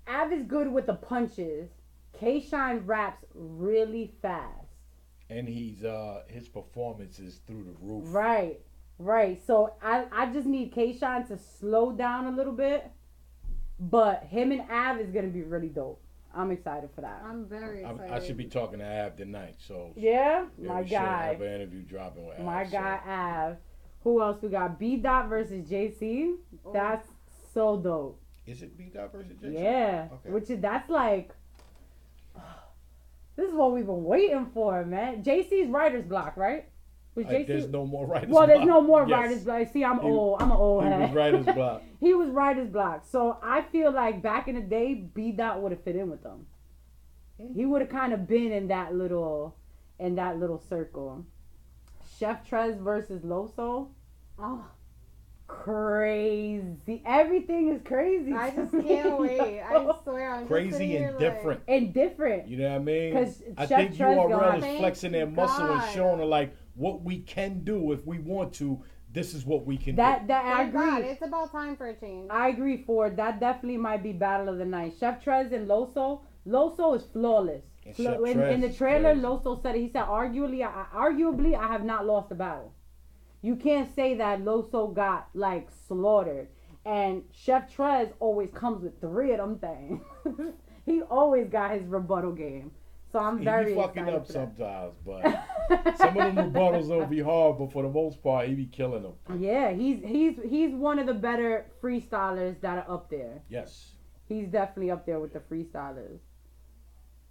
Av is good with the punches. K-Shine raps really fast. And his performance is through the roof. Right. So I just need K-Shine to slow down a little bit But him and Av is gonna be really dope. I'm excited for that. I'm very excited. I should be talking to Av tonight. So yeah, my we guy. Have an interview dropping with Av. My guy Av. Who else we got? B Dot versus JC. Oh. That's so dope. Is it B Dot versus JC? Yeah. Okay. That's like. This is what we've been waiting for, man. JC's writer's block, right? There's no more writer's block. Well, there's no more writer's block. See, I'm old. I'm an old head. He was writer's block. He was writer's block. So I feel like back in the day, B Dot would have fit in with them. He would have kind of been in that little circle. Chef Trez versus Loso. Oh, crazy! Everything is crazy. I just can't wait. I swear, I'm crazy and different. And different. You know what I mean? Because I think URL is flexing their muscle and showing her like what we can do if we want to. This is what we can do. That I agree. God, it's about time for a change. I agree, Ford. That definitely might be battle of the night. Chef Trez and Loso. Loso is flawless. In the trailer, Loso said it. He said, arguably, I have not lost a battle. You can't say that Loso got like slaughtered. And Chef Trez always comes with 3 of them things. He always got his rebuttal game. So I'm very excited. He be fucking up sometimes, but some of them rebuttals will be hard. But for the most part, he be killing them. Yeah, he's one of the better freestylers that are up there. Yes, he's definitely up there with the freestylers.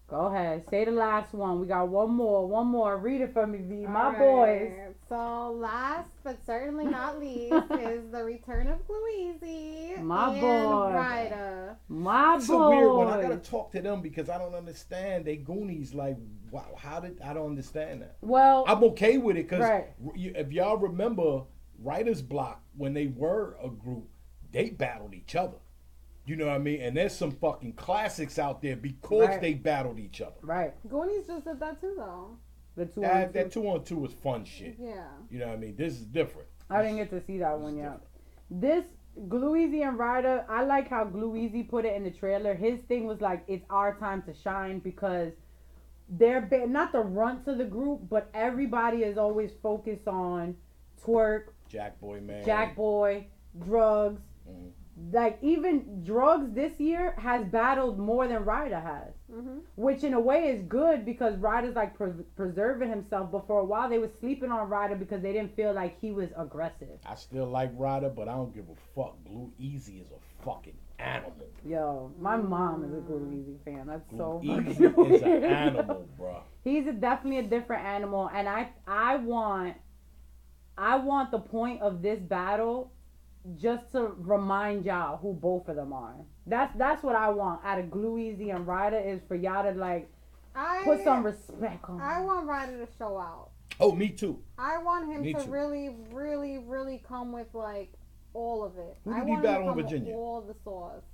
Go ahead. Say the last one. We got one more. Read it for me, V. My boys. So last but certainly not least is the return of Gluezy. My boy. Ryder. My boy. It's a weird one. I gotta talk to them because I don't understand. They Goonies like, wow, I don't understand that. Well, I'm okay with it because if y'all remember Writer's Block, when they were a group, they battled each other. You know what I mean? And there's some fucking classics out there because they battled each other. Right. Goonies just did that too, though. The 2-on-2. That 2-on-2 was fun shit. Yeah. You know what I mean? This is different. I didn't get to see that one yet. This Gluezy and Ryder, I like how Gluezy put it in the trailer. His thing was like, it's our time to shine because they're not the runts of the group, but everybody is always focused on twerk, Jack Boy, drugs. Mm-hmm. Like even drugs this year has battled more than Ryder has, which in a way is good because Ryder's like preserving himself. But for a while they was sleeping on Ryder because they didn't feel like he was aggressive. I still like Ryder, but I don't give a fuck. Gluezy is a fucking animal. Yo, my mom is a Gluezy fan. That's so Gluezy is an animal, bro. He's definitely a different animal, and I want the point of this battle just to remind y'all who both of them are. That's what I want out of Gluezy and Ryder is for y'all to like put some respect on. I want Ryder to show out. Oh, me too. I want him to really, really, really come with like all of it. Who did he battle in Virginia? All the sauce.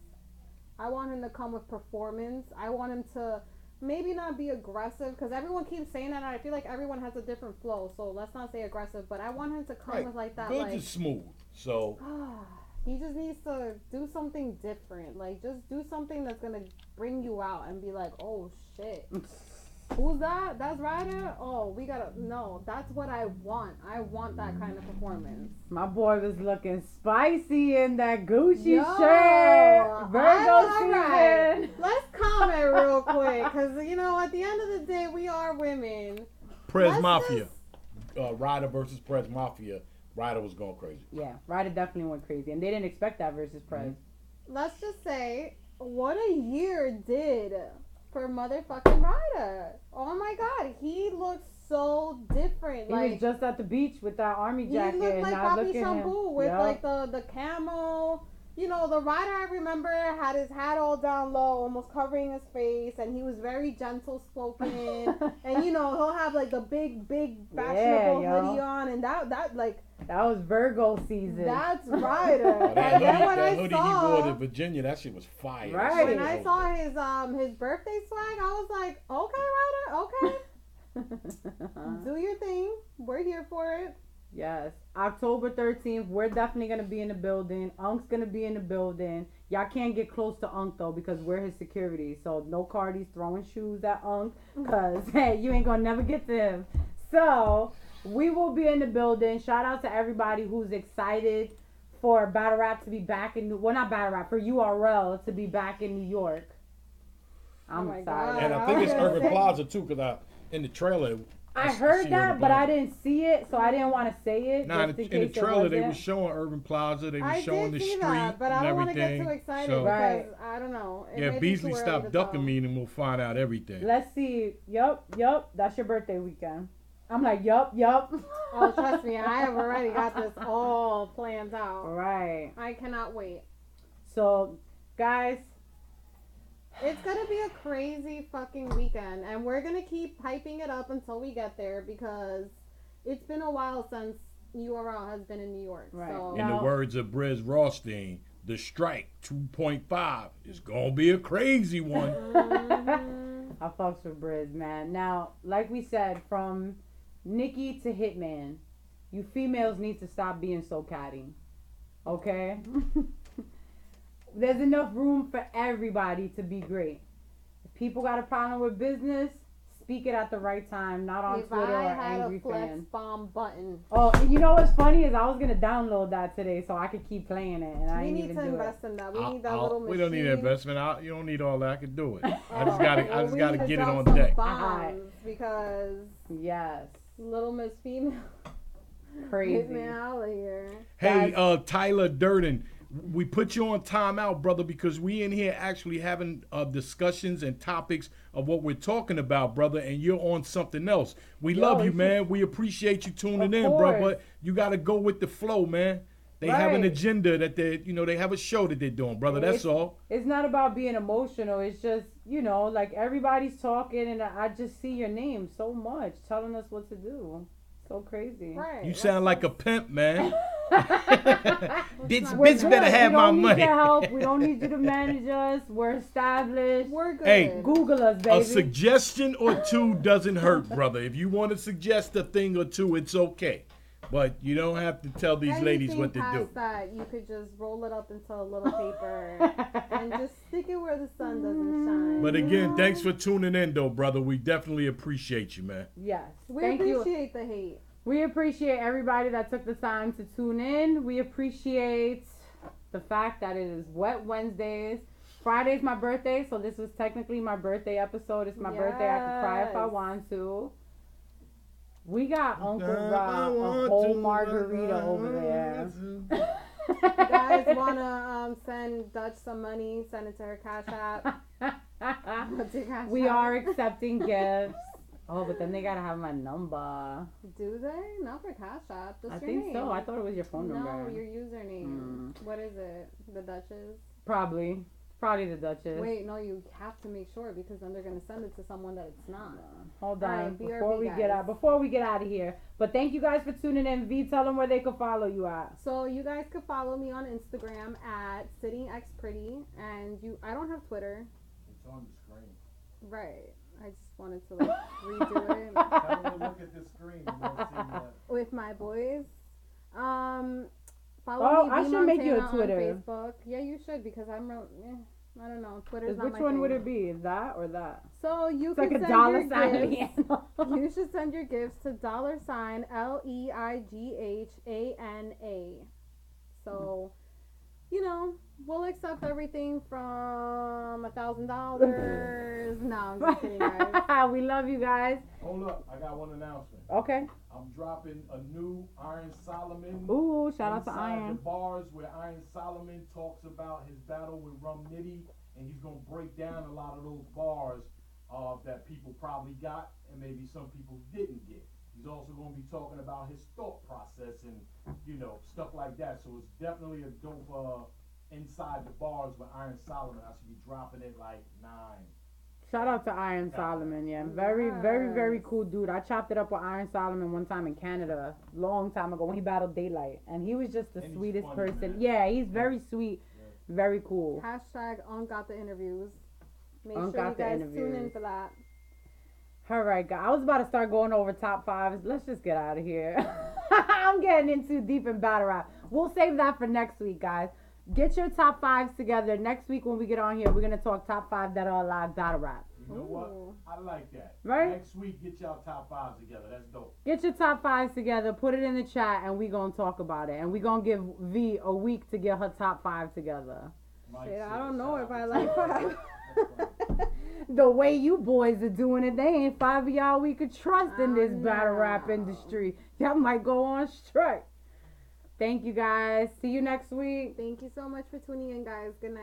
I want him to come with performance. I want him to maybe not be aggressive because everyone keeps saying that. And I feel like everyone has a different flow. So let's not say aggressive, but I want him to come with like that. Good to smooth. So he just needs to do something different. Like just do something that's gonna bring you out and be like, oh shit. Who's that? That's Ryder? Oh, we gotta no, that's what I want. I want that kind of performance. My boy was looking spicy in that Gucci shirt. Virgo season. Right. Let's comment real quick, because you know, at the end of the day, we are women. Prez Mafia. Ryder versus Prez Mafia. Ryder was going crazy. Yeah, Ryder definitely went crazy, and they didn't expect that versus Prez. Let's just say, what a year did for motherfucking Ryder. Oh my god, he looks so different. He was just at the beach with that army jacket. He looked like Papi Shampoo with like the camo. You know, the Ryder I remember had his hat all down low, almost covering his face, and he was very gentle spoken. And you know, he'll have like the big fashionable hoodie on, and that was Virgo season. That's Ryder. And then when I hoodie saw he wore to Virginia, that shit was fire. Right. When I saw his birthday swag, I was like, okay, Ryder, okay. Do your thing. We're here for it. Yes. October 13th, we're definitely going to be in the building. Unk's going to be in the building. Y'all can't get close to Unk, though, because we're his security. So no Cardi's throwing shoes at Unk, because, hey, you ain't going to never get to him. So we will be in the building. Shout out to everybody who's excited for battle rap to be back in not battle rap, for URL to be back in New York. I'm excited. And I think it's Urban Plaza too, because in the trailer. I heard that, but I didn't see it, so I didn't want to say it. Nah, in the trailer they were showing Urban Plaza, they were showing the street that, but I don't want to get too excited because I don't know. Beasley, stop ducking me, and we'll find out everything. Let's see. Yup. That's your birthday weekend. I'm like, yup. Oh, trust me, I have already got this all planned out. Right. I cannot wait. So, guys, it's gonna be a crazy fucking weekend, and we're gonna keep hyping it up until we get there because it's been a while since URL has been in New York. Right. So. In the words of Briz Rothstein, the strike 2.5 is gonna be a crazy one. I fucks with Briz, man. Now, like we said, from Nicki to Hitman, you females need to stop being so catty. Okay? There's enough room for everybody to be great. If people got a problem with business, speak it at the right time, not on Twitter or Angry Fan. Flex bomb button. Oh, you know what's funny is I was gonna download that today so I could keep playing it, and I didn't even do it. We need to invest in that. We need that little machine. We don't need investment. You don't need all that. I can do it. I just gotta get it on deck. Because Little Miss Female. Crazy. Get me out of here. Hey, Tyler Durden. We put you on timeout, brother, because we in here actually having discussions and topics of what we're talking about, brother, and you're on something else. We love you, man. We appreciate you tuning in, bro, but you got to go with the flow, man. They have an agenda that they have a show that they're doing, brother. That's all. It's not about being emotional. It's just, like everybody's talking, and I just see your name so much telling us what to do. So crazy. Right. You sound like a pimp, man. bitch better have my money. We don't need your help. We don't need you to manage us. We're established. We're good. Hey, Google us, baby. A suggestion or two doesn't hurt, brother. If you want to suggest a thing or two, it's okay. But you don't have to tell these ladies what to do. That, you could just roll it up into a little paper and just stick it where the sun doesn't shine. But again, thanks for tuning in, though, brother. We definitely appreciate you, man. Yes. We appreciate the hate. We appreciate everybody that took the time to tune in. We appreciate the fact that it is Wet Wednesdays. Friday's my birthday, so this was technically my birthday episode. It's my birthday. I can cry if I want to. We got Uncle Rob a whole margarita over there. You guys want to send Dutch some money, send it to her Cash App. We are accepting gifts. Oh, but then they got to have my number. Do they? Not for Cash App. Just I your think name. so. I thought it was your phone number. No, your username. What is it? The Duchess? Probably the Duchess. Wait, no, you have to make sure because then they're gonna send it to someone that it's not. Hold on, right, before we get out of here. But thank you guys for tuning in. V, tell them where they can follow you at. So you guys could follow me on Instagram at sittingxpretty, and I don't have Twitter. It's on the screen. Right. I just wanted to redo it. Have a look at the screen and you'll see that. With my boys. Follow me. I should make you a Twitter. On Facebook. Yeah, you should because I don't know. Twitter's not my Which one thing. would it be? That or that? So you can like send a dollar your sign. Gifts. You should send your gifts to $LEIGHANA. So, we'll accept everything from $1,000. No, I'm just kidding, guys. We love you guys. Hold up, I got one announcement. Okay. I'm dropping a new Iron Solomon. Ooh, shout out to Inside Iron. the bars where Iron Solomon talks about his battle with Rum Nitty, and he's gonna break down a lot of those bars that people probably got and maybe some people didn't get. He's also gonna be talking about his thought process and stuff like that. So it's definitely a dope Inside the Bars with Iron Solomon. I should be dropping it like 9. Shout out to Iron Solomon, yeah. Very, very, very cool dude. I chopped it up with Iron Solomon one time in Canada, long time ago when he battled Daylight. And he was just the sweetest person. Man. Yeah, he's very sweet, very cool. Hashtag got the interviews. Make sure you guys tune in for that. All right, guys. I was about to start going over top 5s. Let's just get out of here. I'm getting in too deep in battle rap. We'll save that for next week, guys. Get your top 5s together. Next week when we get on here, we're going to talk top 5 that are alive battle rap. You know what? I like that. Right? Next week, get y'all top 5s together. That's dope. Get your top 5s together. Put it in the chat, and we gonna talk about it. And we gonna give V a week to get her top 5 together. Shit, I don't know if I like 5. The way you boys are doing it, they ain't 5 of y'all we could trust in this battle rap industry. Y'all might go on strike. Thank you guys. See you next week. Thank you so much for tuning in, guys. Good night.